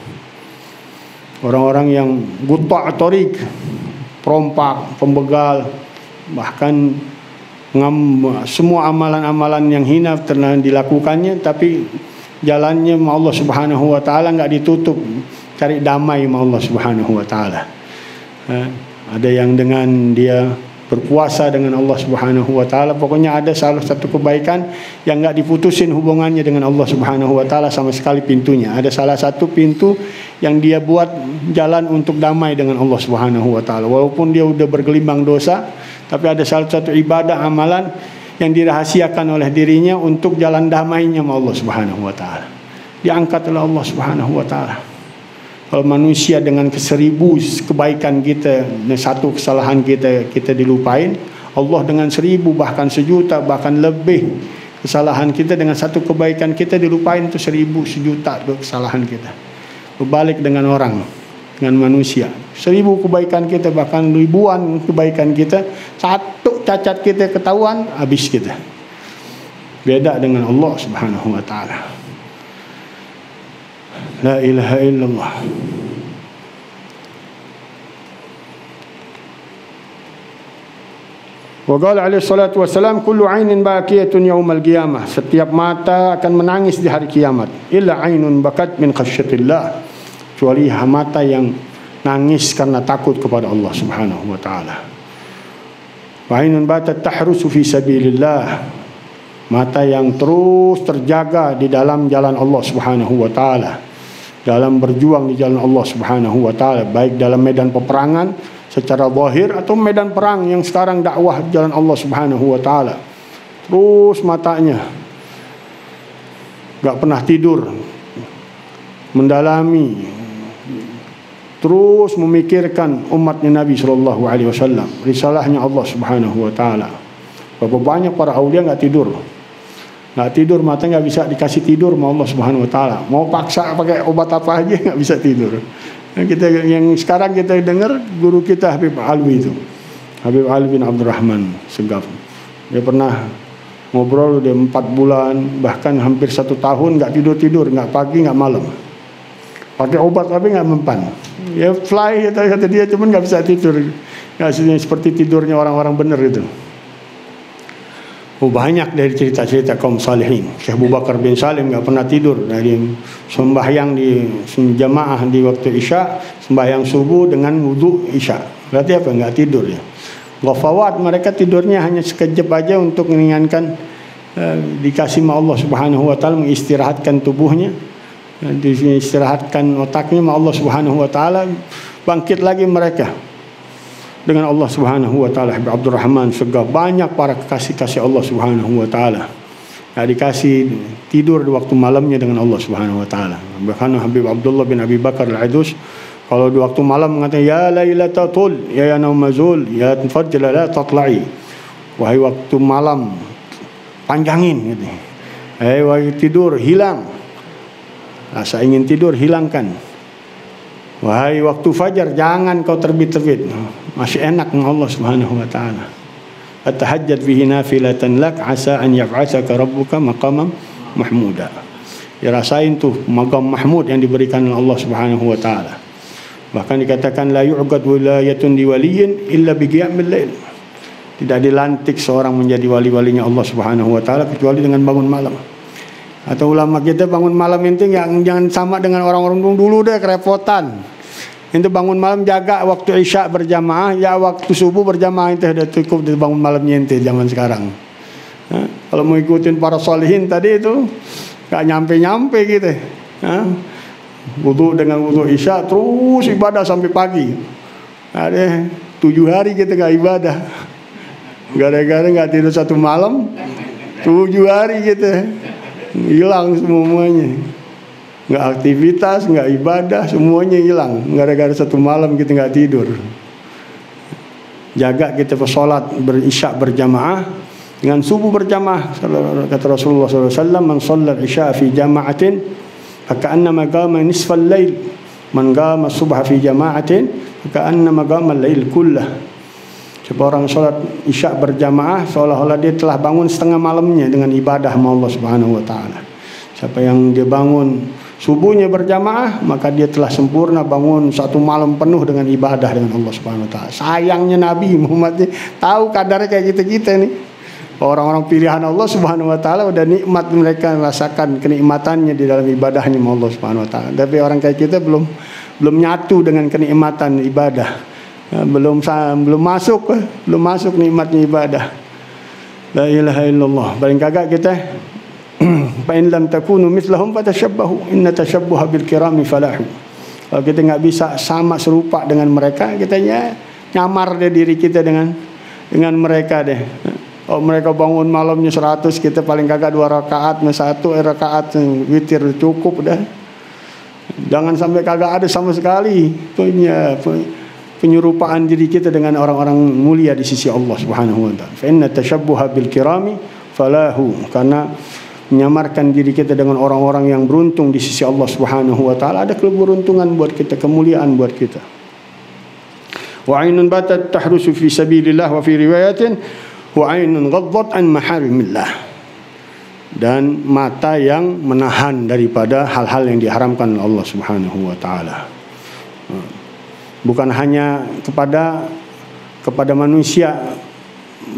Orang-orang yang guta' tariq, perompak, pembegal, bahkan semua amalan-amalan yang hina telah dilakukannya, tapi jalannya sama Allah Subhanahu wa taala enggak ditutup, cari damai sama Allah Subhanahu wa taala. Ada yang dengan dia berpuasa dengan Allah Subhanahu wa taala, pokoknya ada salah satu kebaikan yang enggak diputusin hubungannya dengan Allah Subhanahu wa taala sama sekali pintunya. Ada salah satu pintu yang dia buat jalan untuk damai dengan Allah Subhanahu wa taala. Walaupun dia udah bergelimang dosa, tapi ada salah satu ibadah amalan yang dirahasiakan oleh dirinya untuk jalan damainya sama Allah Subhanahu wa taala. Diangkat oleh Allah Subhanahu wa taala. Kalau manusia dengan 1000 kebaikan kita dan satu kesalahan kita dilupain, Allah dengan 1000 bahkan 1.000.000 bahkan lebih kesalahan kita, dengan satu kebaikan kita dilupain itu 1000 1.000.000 kesalahan kita. Berbalik dengan orang, dengan manusia, 1000 kebaikan kita bahkan ribuan kebaikan kita, satu cacat kita ketahuan, habis kita. Beda dengan Allah Subhanahu wa taala. La ilaha illallah. Wa qala alaihi salatu wassalam, kullu 'ainin baqiyatun yaumal qiyamah. Setiap mata akan menangis di hari kiamat. Illa 'ainun bakat min khasyatillah. Kecuali mata yang nangis karena takut kepada Allah Subhanahu wa taala. Wa 'ainun batat tahrusu fi sabilillah. Mata yang terus terjaga di dalam jalan Allah Subhanahu wa taala, dalam berjuang di jalan Allah Subhanahu wa taala, baik dalam medan peperangan secara zahir atau medan perang yang sekarang dakwah jalan Allah Subhanahu wa taala. Terus matanya enggak pernah tidur, mendalami, terus memikirkan umatnya Nabi sallallahu alaihi wasallam, risalahnya Allah Subhanahu wa taala. Berapa banyak para aulia enggak tidur. Nggak tidur, mata nggak bisa dikasih tidur sama Allah Subhanahu wa taala. Mau paksa pakai obat apa aja nggak bisa tidur. Yang sekarang kita dengar guru kita Habib Alwi itu, Habib Ali bin Abdurrahman Segaf. Dia pernah ngobrol udah 4 bulan, bahkan hampir 1 tahun nggak tidur, nggak pagi nggak malam. Pakai obat tapi nggak mempan. Ya fly kata dia, cuman nggak bisa tidur. Nggak seperti tidurnya orang-orang benar itu. Banyak dari cerita-cerita kaum salihin. Syekh Abu Bakar bin Salim enggak pernah tidur, dari sembahyang di jamaah di waktu Isya, sembahyang subuh dengan wudu Isya. Berarti apa? Enggak tidur ya. Ghafawat, mereka tidurnya hanya sekejap aja untuk meringankan, dikasih sama Allah Subhanahu wa taala, mengistirahatkan tubuhnya, diistirahatkan otaknya sama Allah Subhanahu wa taala, bangkit lagi mereka dengan Allah Subhanahu wa taala. Habib Abdurrahman Segaf, banyak para kekasih-kasih Allah Subhanahu wa taala yang dikasih tidur di waktu malamnya dengan Allah Subhanahu wa taala. Bahkan Habib Abdullah bin Abi Bakar Al-Idus kalau di waktu malam mengatakan, ya lailatul ya naumazul ya fajr la tatla'i, wahai waktu malam panjangin gitu. Wahai tidur hilang, rasa ingin tidur hilangkan. Wahai waktu fajar, jangan kau terbit-terbit. Masih enak dengan Allah Subhanahu wa taala. Atahajjat bihi nafilatan lak asa an yab'atsaka rabbuka maqamam mahmuda. Ya, rasain tuh maqam mahmud yang diberikan oleh Allah Subhanahu wa taala. Bahkan dikatakan la yu'qad wilayatun di waliyin illa bi qiyamil lail. Tidak dilantik seorang menjadi wali-walinya Allah Subhanahu wa taala kecuali dengan bangun malam. Atau ulama kita bangun malam itu yang jangan sama dengan orang-orang dulu deh, kerepotan. Itu bangun malam jaga waktu isya berjamaah, ya waktu subuh berjamaah itu sudah cukup di bangun malamnya ente zaman sekarang. Nah, kalau mau ikutin para solihin tadi itu gak nyampe-nyampe gitu. Nah, wudu dengan wudu isya terus ibadah sampai pagi. Ada 7 hari kita gak ibadah. Gara-gara gak tidur 1 malam, 7 hari kita hilang semuanya. Nggak aktivitas, nggak ibadah, semuanya hilang. Gara-gara 1 malam kita nggak tidur. Jaga kita sholat berisya berjamaah dengan subuh berjamaah. Kata Rasulullah SAW, man shalla isya fi jama'atin faka'annama qama nisfal lail, man qama subha fi jama'atin faka'annama qama al-lail kullah. Siapa orang sholat isya berjamaah seolah-olah dia telah bangun setengah malamnya dengan ibadah sama Allah Subhanahu wa taala. Siapa yang dia bangun subuhnya berjamaah, maka dia telah sempurna bangun 1 malam penuh dengan ibadah dengan Allah Subhanahu wa taala. Sayangnya Nabi Muhammad tahu kadarnya kayak kita nih. Orang-orang pilihan Allah Subhanahu wa taala udah nikmat, mereka merasakan kenikmatannya di dalam ibadahnya sama Allah Subhanahu wa taala. Tapi orang kayak kita belum nyatu dengan kenikmatan ibadah. Belum masuk nikmatnya ibadah. La ilaha illallah. Paling kagak kita fa in lam takunu mithlahum fatashabbahu inna tashabbuha bil kirami falahu. Kalau kita nggak bisa sama serupa dengan mereka, kita nyamar deh diri kita dengan mereka deh. Kalau mereka bangun malamnya 100, kita paling kagak 2 rakaat, 1 rakaat witir cukup dah. Jangan sampai kagak ada sama sekali penyerupaan diri kita dengan orang-orang mulia di sisi Allah Subhanahu wa taala. Fa inna tashabbuha bil kirami falahu, karena menyamarkan diri kita dengan orang-orang yang beruntung di sisi Allah Subhanahu wa taala ada keberuntungan buat kita, kemuliaan buat kita. Wa 'ainun batat tahrusu fi sabilillah wa fi riwayatin wa 'ainun ghaddat an maharimillah. Dan mata yang menahan daripada hal-hal yang diharamkan oleh Allah Subhanahu wa taala. Bukan hanya kepada manusia,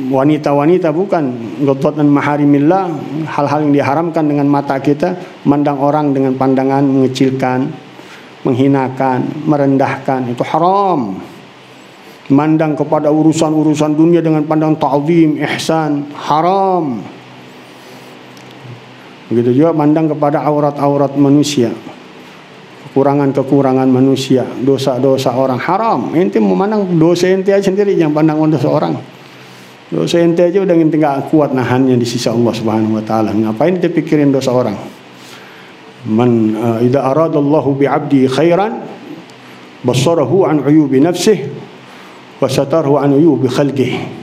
wanita-wanita, bukan. Ghaddat an maharimillah, hal-hal yang diharamkan dengan mata kita, memandang orang dengan pandangan mengecilkan, menghinakan, merendahkan, itu haram. Memandang kepada urusan-urusan dunia dengan pandang ta'zim, ihsan, haram. Begitu juga pandang kepada aurat-aurat manusia, kekurangan-kekurangan manusia, dosa-dosa orang, haram. Ente memandang dosa ente aja sendiri, jangan pandang dosa orang. Dosa ente aja udah ente gak kuat nahannya di sisi Allah Subhanahu wa taala. Ngapain ente pikirin dosa orang? Man idza aradallahu bi 'abdi khairan basarahu an uyubi nafsihi wa satarahu an uyubi khalqihi.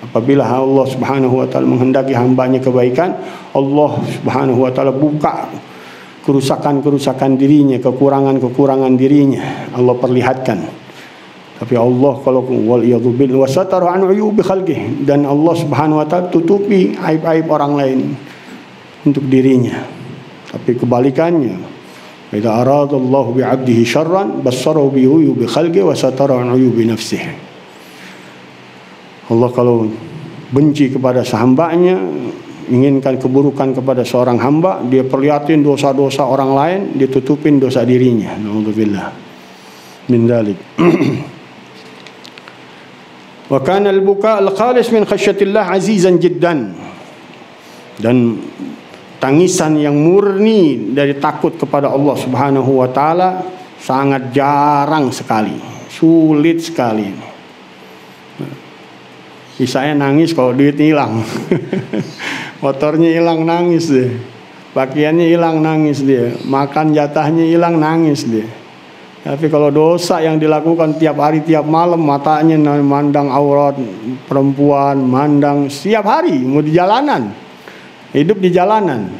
Apabila Allah Subhanahu wa taala menghendaki hambanya kebaikan, Allah Subhanahu wa taala buka kerusakan-kerusakan dirinya, kekurangan-kekurangan dirinya, Allah perlihatkan. Tapi Allah kalau waliyadzu bil wasataru an uyubi khalqihi, dan Allah Subhanahu wa taala tutupi aib-aib orang lain untuk dirinya. Tapi kebalikannya, idza aradallahu bi 'abdihi syarran bassarahu bi uyubi khalqihi wa satara an uyubi nafsihi. Allah kalau benci kepada hambanya, inginkan keburukan kepada seorang hamba, dia perlihatin dosa-dosa orang lain, dia tutupin dosa dirinya. Nauzubillah min dzalik. Wa kana al-buka al-khalis min khasyatillah azizan jiddan. Dan tangisan yang murni dari takut kepada Allah Subhanahu wa taala sangat jarang sekali, sulit sekali. Saya nangis kalau duit hilang. Motornya hilang, nangis deh. Pakaiannya hilang, nangis dia. Makan jatahnya hilang, nangis dia. Tapi kalau dosa yang dilakukan tiap hari, tiap malam, matanya mandang aurat perempuan, mandang setiap hari, mau di jalanan, hidup di jalanan,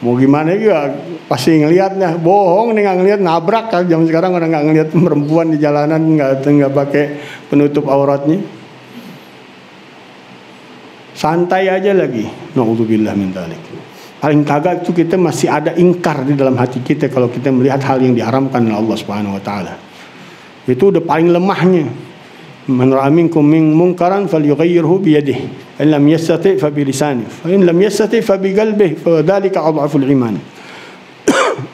mau gimana juga pasti ngelihatnya bohong nih, nggak ngelihat, nabrak kan. Zaman sekarang orang nggak ngelihat perempuan di jalanan nggak pakai penutup auratnya, santai aja lagi. Nauzubillah min dzalik. Paling kagak itu kita masih ada ingkar di dalam hati kita kalau kita melihat hal yang diharamkan oleh Allah Subhanahu wa taala. Itu udah paling lemahnya. Man ra'a minkum munkaran falyughayyirhu bi yadihi, in lam yastati' fa bi lisanihi, fa in lam yastati' fa bi qalbihi, fa dzalika adhaful iman.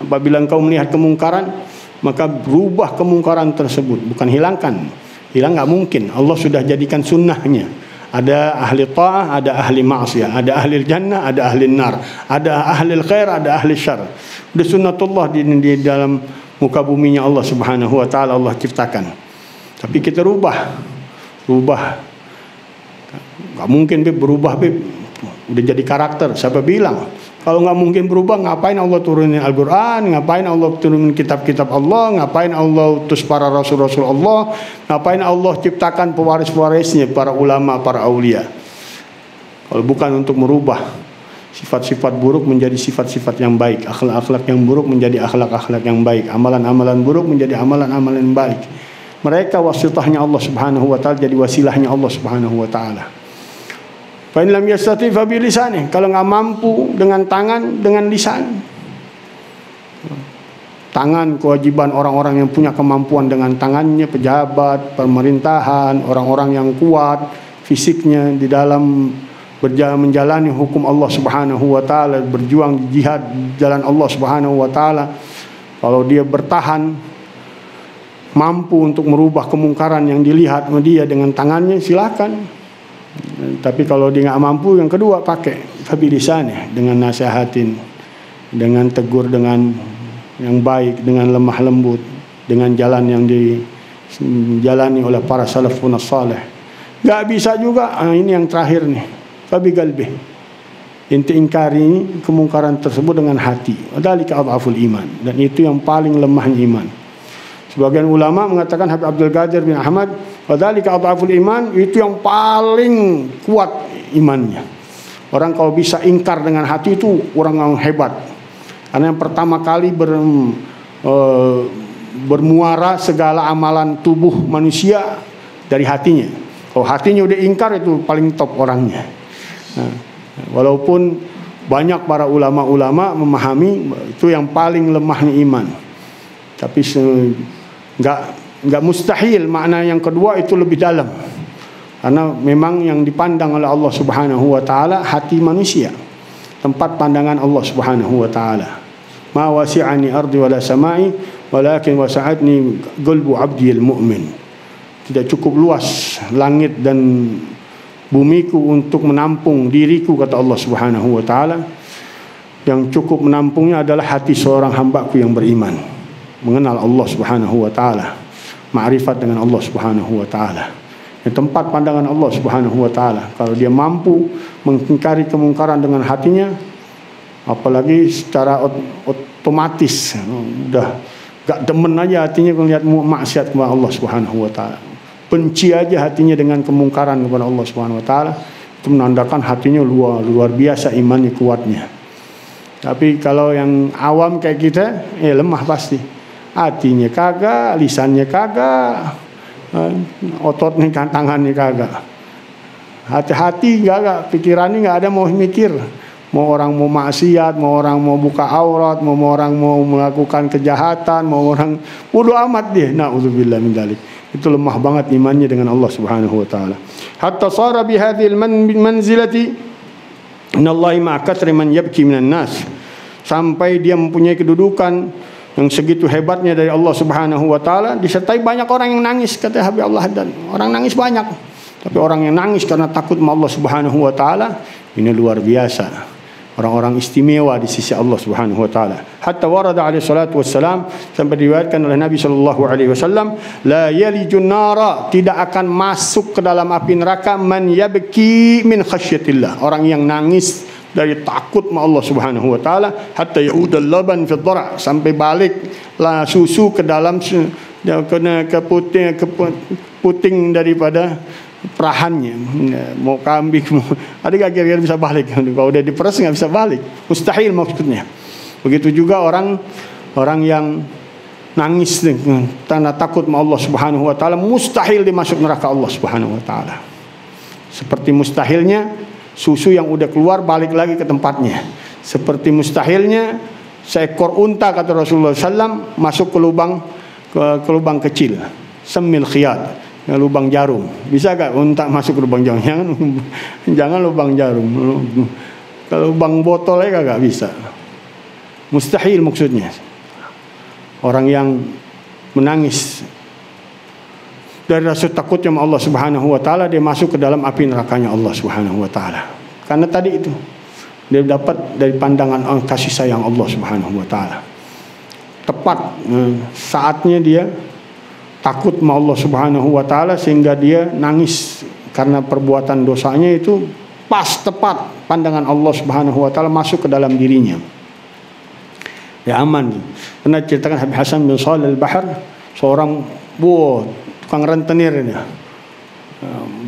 Apabila engkau melihat kemungkaran, maka berubah kemungkaran tersebut, bukan hilangkan. Hilang nggak mungkin. Allah sudah jadikan sunnahnya. Ada ahli ta'ah, ada ahli ma'siyah, ada ahli jannah, ada ahli nar, ada ahli khair, ada ahli syar. Udah sunnatullah di dalam muka buminya Allah Subhanahu wa taala Allah ciptakan. Tapi kita rubah. Gak mungkin berubah, udah jadi karakter. Siapa bilang? Kalau nggak mungkin berubah, ngapain Allah turunin Al-Quran? Ngapain Allah turunin kitab-kitab Allah? Ngapain Allah utus para rasul-rasul Allah? Ngapain Allah ciptakan pewaris-pewarisnya, para ulama, para aulia? Kalau bukan untuk merubah sifat-sifat buruk menjadi sifat-sifat yang baik, akhlak-akhlak yang buruk menjadi akhlak-akhlak yang baik, amalan-amalan buruk menjadi amalan-amalan baik. Mereka wasitahnya Allah Subhanahu wa taala, jadi wasilahnya Allah Subhanahu wa taala. Fa in lam yastati fa bi lisani, kalau nggak mampu dengan tangan, dengan lisan. Tangan kewajiban orang-orang yang punya kemampuan dengan tangannya, pejabat, pemerintahan, orang-orang yang kuat fisiknya di dalam menjalani hukum Allah Subhanahu wa taala, berjuang jihad jalan Allah Subhanahu wa taala. Kalau dia bertahan, mampu untuk merubah kemungkaran yang dilihat sama dia dengan tangannya, silakan. Tapi kalau dia nggak mampu, yang kedua pakai fabilisannya, dengan nasihatin, dengan tegur dengan yang baik, dengan lemah lembut, dengan jalan yang dijalani oleh para salafun salih. Nggak bisa juga, ini yang terakhir nih, fabiqalbi, inti ingkari kemungkaran tersebut dengan hati. Dzalika adhaful iman, dan itu yang paling lemahnya iman. Sebagian ulama mengatakan, Habib Abdul Qadir bin Ahmad, wadzalika adhaful iman, itu yang paling kuat imannya. Orang kalau bisa ingkar dengan hati itu orang yang hebat. Karena yang pertama kali bermuara segala amalan tubuh manusia dari hatinya. Kalau hatinya udah ingkar, itu paling top orangnya. Nah, walaupun banyak para ulama-ulama memahami itu yang paling lemahnya iman, tapi nggak mustahil makna yang kedua itu lebih dalam, karena memang yang dipandang oleh Allah Subhanahu wa taala hati manusia, tempat pandangan Allah Subhanahu wa taala. Ma wasi'ani ardi wala samai walakin wasa'atni qalbu 'abdil mu'min. Tidak cukup luas langit dan bumiku untuk menampung diriku, kata Allah Subhanahu wa taala. Yang cukup menampungnya adalah hati seorang hambaku yang beriman, mengenal Allah Subhanahu wa taala, ma'rifat dengan Allah Subhanahu wa taala. Di tempat pandangan Allah Subhanahu wa taala. Kalau dia mampu mengingkari kemungkaran dengan hatinya, apalagi secara otomatis, udah gak demen aja hatinya melihat maksiat kepada Allah Subhanahu wa taala. Benci aja hatinya dengan kemungkaran kepada Allah Subhanahu wa taala. Itu menandakan hatinya luar biasa imannya, kuatnya. Tapi kalau yang awam kayak kita, lemah pasti. Hatinya kagak, lisannya kagak, ototnya tangannya kagak. Hati-hati kagak, pikirannya nggak ada mau mikir. Mau orang mau maksiat, mau orang mau buka aurat, mau orang mau melakukan kejahatan, mau orang bodoh amat dia. Na'udzubillah min dzalik. Itu lemah banget imannya dengan Allah Subhanahu wa taala. Hatta sara bi hadhil manzilati innallahi ma'a katsri man yabki minan nas. Sampai dia mempunyai kedudukan yang segitu hebatnya dari Allah Subhanahu wa taala, disertai banyak orang yang nangis, kata Habib Allah Haddad. Orang nangis banyak. Tapi orang yang nangis karena takut sama Allah Subhanahu wa taala, ini luar biasa. Orang-orang istimewa di sisi Allah Subhanahu wa taala. Hatta warada alaihi salatu wassalam, sampai diriwayatkan oleh Nabi sallallahu alaihi wasallam, la yalijun nara, tidak akan masuk ke dalam api neraka man yabki min khasyatillah, orang yang nangis dari takut sama Allah Subhanahu wa taala, hatta yaudal laban fi dhara, sampai baliklah susu ke dalam ke puting daripada perahannya. Mau kambing, mau ada kira-kira bisa balik. Kalau udah diperes nggak bisa balik, mustahil maksudnya. Begitu juga orang yang nangis karena takut sama Allah Subhanahu wa taala, mustahil dia masuk neraka Allah Subhanahu wa taala. Seperti mustahilnya susu yang udah keluar balik lagi ke tempatnya. Seperti mustahilnya seekor unta, kata Rasulullah SAW, masuk ke lubang kecil, semil khiyat, lubang jarum. Bisa gak unta masuk ke lubang jarum? Jangan lubang jarum. Kalau lubang botolnya gak bisa. Mustahil maksudnya. Orang yang menangis dari rasa takutnya sama Allah Subhanahu wa taala, dia masuk ke dalam api nerakanya Allah Subhanahu wa taala. Karena tadi itu dia dapat dari pandangan kasih sayang Allah Subhanahu wa taala. Tepat saatnya dia takut sama Allah Subhanahu wa taala sehingga dia nangis karena perbuatan dosanya itu pas tepat pandangan Allah Subhanahu wa taala masuk ke dalam dirinya. Ya aman. Pernah ceritakan Habib Hasan bin Shalih Al-Bahar, seorang tukang rentenir ini,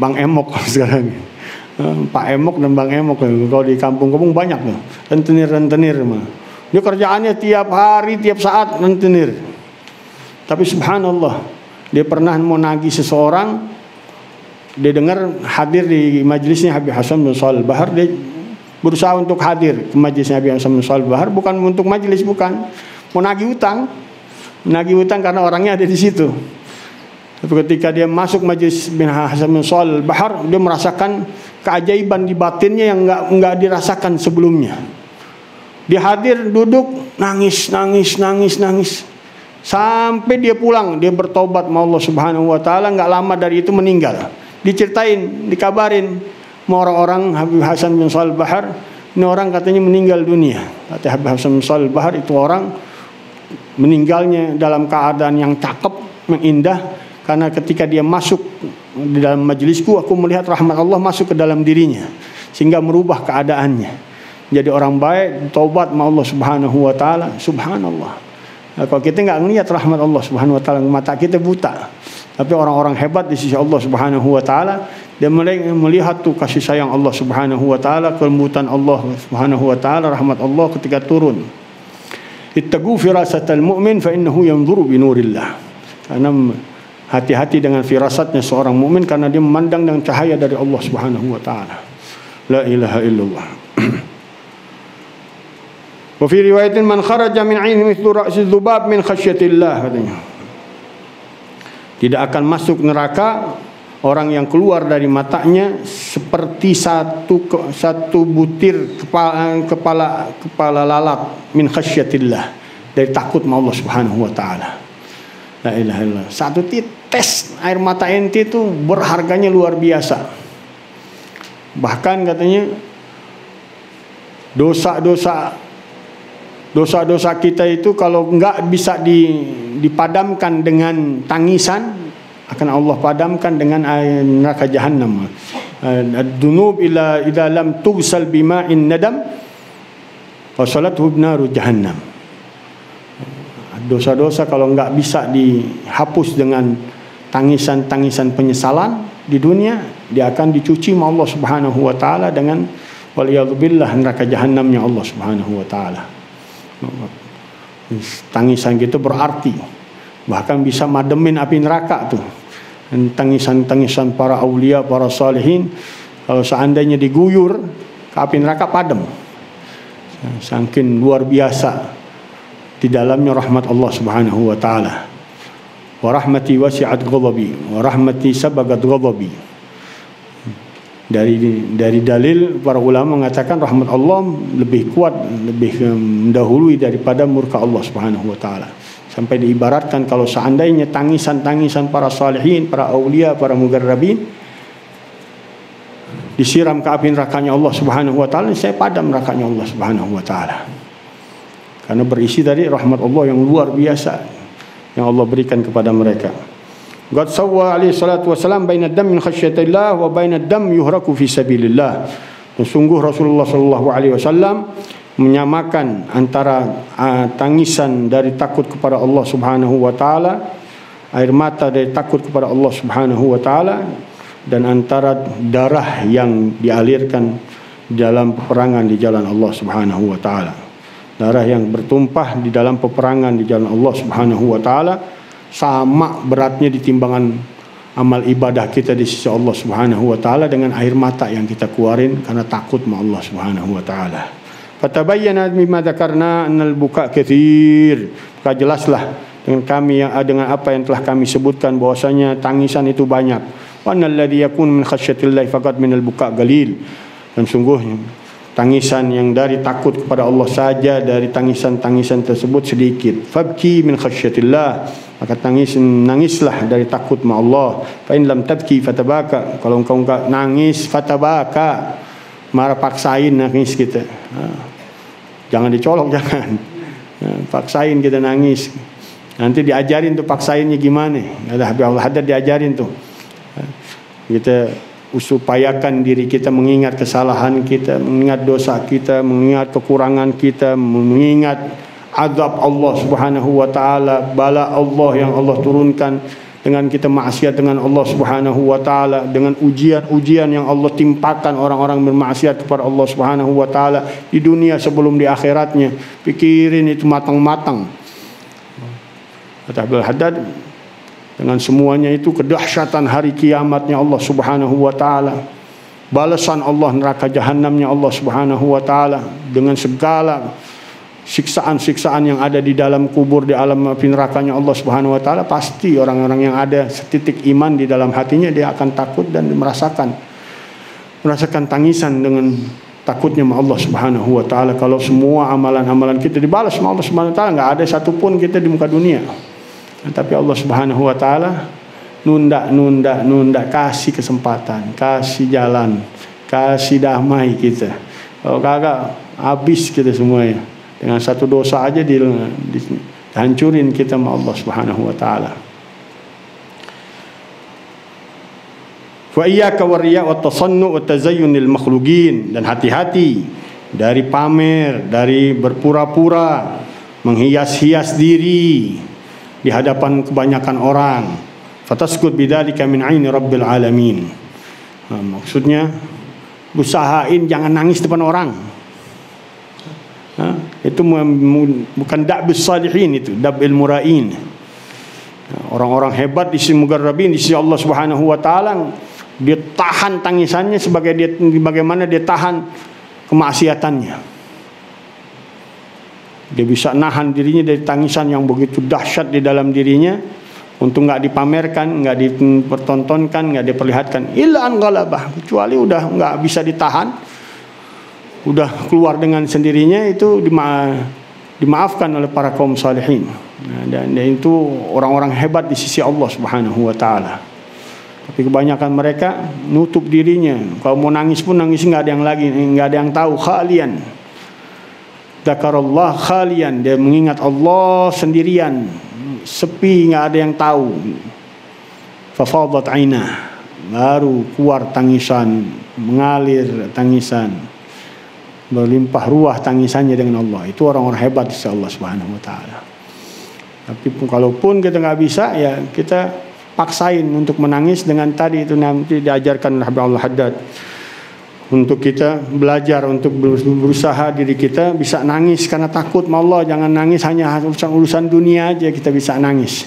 Bang Emok sekarang, Pak Emok dan Bang Emok. Kalau di kampung-kampung banyak tuh rentenir mah. Dia kerjaannya tiap hari, tiap saat rentenir. Tapi subhanallah, dia pernah mau nagih seseorang, dia dengar hadir di majelisnya Habib Hasan bin Shalih Al-Bahar, dia berusaha untuk hadir ke majelisnya Habib Hasan bin Shalih Al-Bahar, bukan untuk majelis, bukan, mau nagih utang karena orangnya ada di situ. Tapi ketika dia masuk majelis bin Hasan bin Shalih Al-Bahar, dia merasakan keajaiban di batinnya yang enggak dirasakan sebelumnya. Dia hadir, duduk, nangis sampai dia pulang. Dia bertobat sama Allah Subhanahu wa taala. Enggak lama dari itu meninggal. Diceritain, dikabarin sama orang-orang Habib Hasan bin Shalih Al-Bahar, ini orang katanya meninggal dunia. Kata Habib Hasan bin Shalih Al-Bahar, itu orang meninggalnya dalam keadaan yang cakep, yang indah. Karena ketika dia masuk di dalam majelisku, aku melihat rahmat Allah masuk ke dalam dirinya, sehingga merubah keadaannya. Jadi orang baik, taubat sama Allah Subhanahu wa taala. Subhanallah. Nah, kalau kita enggak melihat rahmat Allah Subhanahu wa taala, mata kita buta. Tapi orang-orang hebat di sisi Allah Subhanahu wa taala, dia melihat tuh kasih sayang Allah Subhanahu wa taala, kelembutan Allah Subhanahu wa taala, rahmat Allah ketika turun. Ittaqu firasatal mu'min fa innahu yanzuru bi nurillah. Karena hati-hati dengan firasatnya seorang mukmin, karena dia memandang dengan cahaya dari Allah Subhanahu wa taala. La ilaha illallah. Wa fi riwayatin man kharaja min 'ainihi mithlu ra'si dzubab min khasyatillah, katanya. Tidak akan masuk neraka orang yang keluar dari matanya seperti satu butir kepala lalat min khasyatillah, dari takut sama Allah Subhanahu wa taala. La ilaha illallah. Satu tetes air mata ente itu berharganya luar biasa. Bahkan katanya dosa-dosa kita itu kalau enggak bisa dipadamkan dengan tangisan, akan Allah padamkan dengan air neraka Jahannam. Ad-dunub idza lam tughsal bima'in nadam wa salathu naru Jahannam. Dosa-dosa kalau enggak bisa dihapus dengan tangisan-tangisan penyesalan di dunia, dia akan dicuci sama Allah Subhanahu wa taala dengan waliyadzubillah neraka Jahannamnya Allah Subhanahu wa taala. Tangisan gitu berarti, bahkan bisa mademin api neraka tuh. Tangisan-tangisan para aulia, para salihin, kalau seandainya diguyur ke api neraka padam. Saking luar biasa di dalamnya rahmat Allah Subhanahu wa taala. Wa rahmati wasi'at ghadabi wa rahmati sabagat ghadabi. Dari dalil para ulama mengatakan rahmat Allah lebih kuat, lebih mendahului daripada murka Allah Subhanahu wa taala. Sampai diibaratkan kalau seandainya tangisan-tangisan para salihin, para aulia, para mugarrabin disiram ke api nerakanya Allah Subhanahu wa taala, saya padam nerakanya Allah Subhanahu wa taala. Karena berisi dari rahmat Allah yang luar biasa yang Allah berikan kepada mereka. Qad sawwa alaihi salatu wasalam baina dam min khasyatillah wa baina dam yuhraku fi sabilillah. Sungguh Rasulullah sallallahu alaihi wasallam menyamakan antara tangisan dari takut kepada Allah Subhanahu wa taala, air mata dari takut kepada Allah Subhanahu wa taala, dan antara darah yang dialirkan dalam peperangan di jalan Allah Subhanahu wa taala. darah yang bertumpah di dalam peperangan di jalan Allah Subhanahu wa taala sama beratnya di timbangan amal ibadah kita di sisi Allah Subhanahu wa taala dengan air mata yang kita keluarin karena takut sama Allah Subhanahu wa taala. Fatabayyana mimma dzakarna annal buka katsir. Maka jelaslah dengan apa yang telah kami sebutkan bahwasanya tangisan itu banyak. Wa annal ladzi yakun min khasyatillahi faqad minal buka qalil. Dan sungguhnya tangisan yang dari takut kepada Allah saja dari tangisan-tangisan tersebut sedikit. Fabki min khasyatillah, maka nangislah dari takut sama Allah. Fa in lam tabki fatabaka, kalau engkau enggak nangis fatabaka, marah paksain nangis kita. Jangan dicolok, jangan. Paksain kita nangis. Nanti diajarin tuh paksainnya gimana. Ada Habib Abdul Haddad diajarin tuh. Kita upayakan diri kita mengingat kesalahan kita, mengingat dosa kita, mengingat kekurangan kita, mengingat azab Allah Subhanahu wa taala, bala Allah yang Allah turunkan dengan kita maksiat dengan Allah Subhanahu wa taala, dengan ujian-ujian yang Allah timpakan orang-orang bermaksiat kepada Allah Subhanahu wa taala di dunia sebelum di akhiratnya. Pikirin itu matang-matang. Kata Abdul Haddad, dengan semuanya itu kedahsyatan hari kiamatnya Allah Subhanahu wa taala, balasan Allah neraka jahanamnya Allah Subhanahu wa taala, dengan segala siksaan-siksaan yang ada di dalam kubur, di alam api nerakanya Allah Subhanahu wa taala, pasti orang-orang yang ada setitik iman di dalam hatinya dia akan takut dan merasakan tangisan dengan takutnya sama Allah Subhanahu wa taala. Kalau semua amalan-amalan kita dibalas sama Allah Subhanahu wa taala, enggak ada satupun kita di muka dunia. Tapi Allah Subhanahu wa taala nunda, kasih kesempatan, kasih jalan, kasih damai kita. Kalau kagak habis kita semuanya. Dengan satu dosa aja dihancurin kita sama Allah Subhanahu wa taala. Wa iyyaka wariya wa tasannu wa tazayyun lil makhluqin, dan hati-hati dari pamer, dari berpura-pura, menghias-hias diri di hadapan kebanyakan orang. Fataskut bidzalika min aini rabbil alamin. Maksudnya usahain jangan nangis depan orang. Itu bukan da'bus salihin, itu dab'il mura'in. Orang-orang hebat di sisi mugarrabin di sisi Allah Subhanahu wa taala, dia tahan tangisannya bagaimana dia tahan kemaksiatannya. Dia bisa nahan dirinya dari tangisan yang begitu dahsyat di dalam dirinya untuk enggak dipamerkan, enggak dipertontonkan, enggak diperlihatkan. Illa an ghalabah, kecuali udah enggak bisa ditahan, udah keluar dengan sendirinya, itu dimaafkan oleh para kaum salihin. Dan itu orang-orang hebat di sisi Allah Subhanahu wa taala. Tapi kebanyakan mereka nutup dirinya. Kalau mau nangis pun nangis enggak ada yang lagi, enggak ada yang tahu, khalian. Dzakarallah khalian, dia mengingat Allah sendirian, sepi, enggak ada yang tahu. Fafadat ainah, baru keluar tangisan, mengalir tangisan, berlimpah ruah tangisannya dengan Allah. Itu orang-orang hebat di sisi Allah Subhanahu wa taala. Tapi kalaupun kita nggak bisa, ya kita paksain untuk menangis dengan tadi itu nanti diajarkan oleh Habib Abdul Haddad. Untuk kita belajar untuk berusaha diri kita bisa nangis karena takut sama Allah. Jangan nangis hanya urusan dunia aja kita bisa nangis.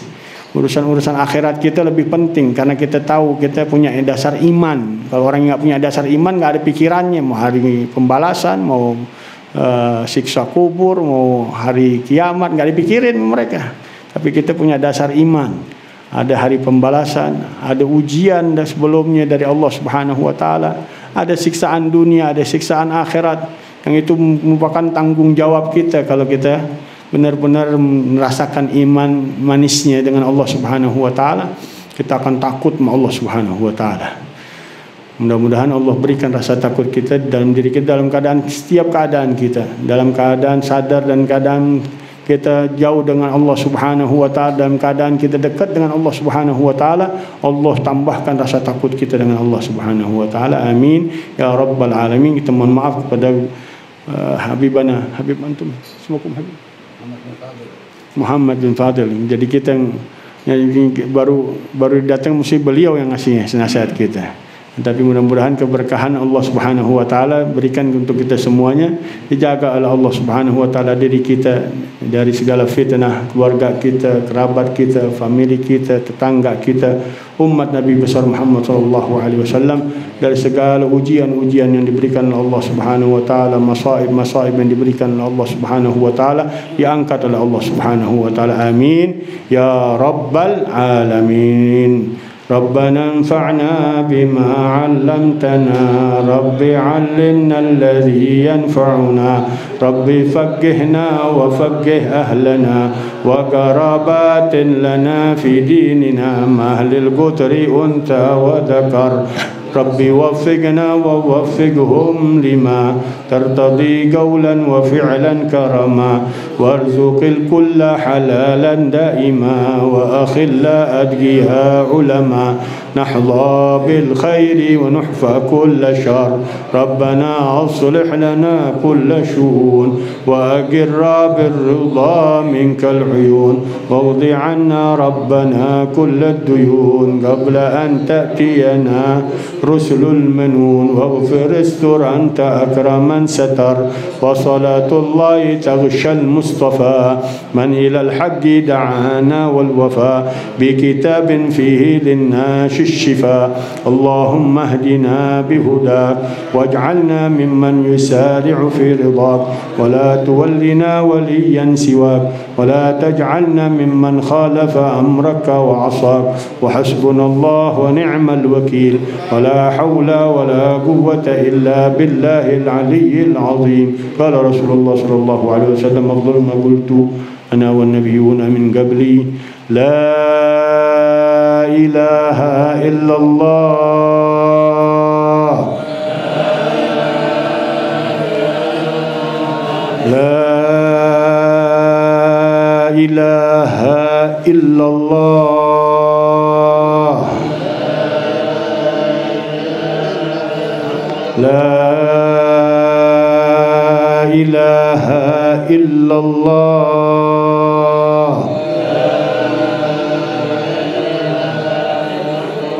Urusan akhirat kita lebih penting karena kita tahu kita punya dasar iman. Kalau orang yang nggak punya dasar iman, nggak ada pikirannya mau hari pembalasan, mau siksa kubur, mau hari kiamat, nggak dipikirin mereka. Tapi kita punya dasar iman. Ada hari pembalasan, ada ujian dan sebelumnya dari Allah Subhanahu wa taala, ada siksaan dunia, ada siksaan akhirat, yang itu merupakan tanggung jawab kita kalau kita benar-benar merasakan iman manisnya dengan Allah Subhanahu wa taala, kita akan takut sama Allah Subhanahu wa taala. Mudah-mudahan Allah berikan rasa takut kita dalam diri kita dalam keadaan setiap keadaan kita, dalam keadaan sadar dan keadaan kita jauh dengan Allah Subhanahu wa taala, dalam keadaan kita dekat dengan Allah Subhanahu wa taala. Allah tambahkan rasa takut kita dengan Allah Subhanahu wa taala. Amin ya rabbal alamin. Kita mohon maaf kepada Habibana, Habib antum, semoga Habib Muhammad bin Fadil. Jadi kita yang baru datang mesti beliau yang ngasih nasihat kita. Tapi mudah-mudahan keberkahan Allah Subhanahu wa taala berikan untuk kita semuanya. Dijaga oleh Allah Subhanahu wa taala diri kita dari segala fitnah, keluarga kita, kerabat kita, famili kita, tetangga kita, umat Nabi besar Muhammad sallallahu alaihi wasallam dari segala ujian-ujian yang diberikan oleh Allah Subhanahu wa taala, masaib-masaib yang diberikan oleh Allah Subhanahu wa taala diangkat oleh Allah Subhanahu wa taala. Amin ya rabbal alamin. ربنا انفعنا بما علمتنا رب علمنا الذي ينفعنا رب فقهنا وفقه أهلنا وقرابات لنا في ديننا ما أهل القتر أنثى وذكر ربي وفقنا ووفقهم لما ترتضي قولا وفعلا كرما وارزق الكل حلالا دائما وأخلا أدقيها علما نحظى بالخير ونحفى كل شر ربنا أصلح لنا كل شؤون وأقر بالرضا منك العيون واوض عنا ربنا كل الديون قبل أن تأتينا رسل المنون واغفر استر أنت أكرم من ستر وصلاة الله تغشى المصطفى من إلى الحق دعانا والوفاء بكتاب فيه للناس الشفاء اللهم اهدنا بهداك واجعلنا ممن يسارع في رضاك ولا تولنا وليا سواك ولا تجعلنا ممن خالف أمرك وعصاك وحسبنا الله ونعم الوكيل ولا حول ولا قوة إلا بالله العلي العظيم قال رسول الله صلى الله عليه وسلم أفضل ما قلت أنا والنبيون من قبلي لا إله إلا الله لا إله إلا الله لا إله إلا الله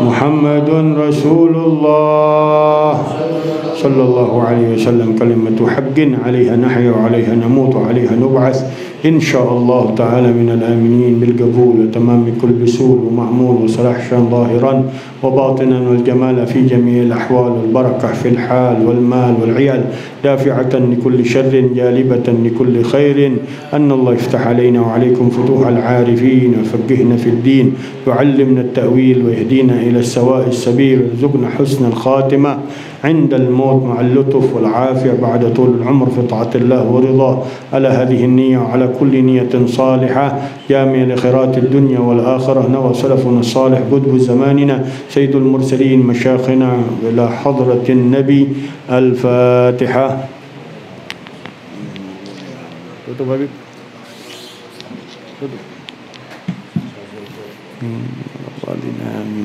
محمد رسول الله صلى الله عليه وسلم كلمة حق عليها نحيا وعليها نموت وعليها نبعث إن شاء الله تعالى من الآمنين بالقبول وتمام كل سوء ومعمول وصلاح شان ظاهرا وباطنا والجمال في جميع الأحوال والبركة في الحال والمال والعيال دافعة لكل شر جالبة لكل خير أن الله يفتح علينا وعليكم فتوح العارفين وفقهنا في الدين يعلمنا التأويل ويهدينا إلى السواء السبيل ويرزقنا حسن الخاتمة عند الموت مع اللطف والعافية بعد طول العمر في طاعة الله ورضاه على هذه النية وعلى كل نية صالحة جامع لخيرات الدنيا والآخرة نوى سلفنا الصالح قطب زماننا سيد المرسلين مشايخنا إلى حضرة النبي الفاتحة.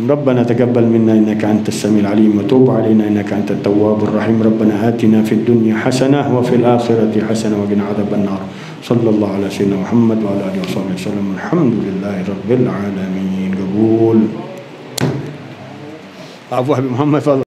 ربنا تقبل منا إنك أنت السميع العليم وتوب علينا إنك أنت التواب الرحيم ربنا آتنا في الدنيا حسنة وفي الآخرة حسنة وقنا عذاب النار صلى الله على سيدنا محمد وعلى آله وصحبه وسلم الحمد لله رب العالمين. قبول عفو حبيب محمد.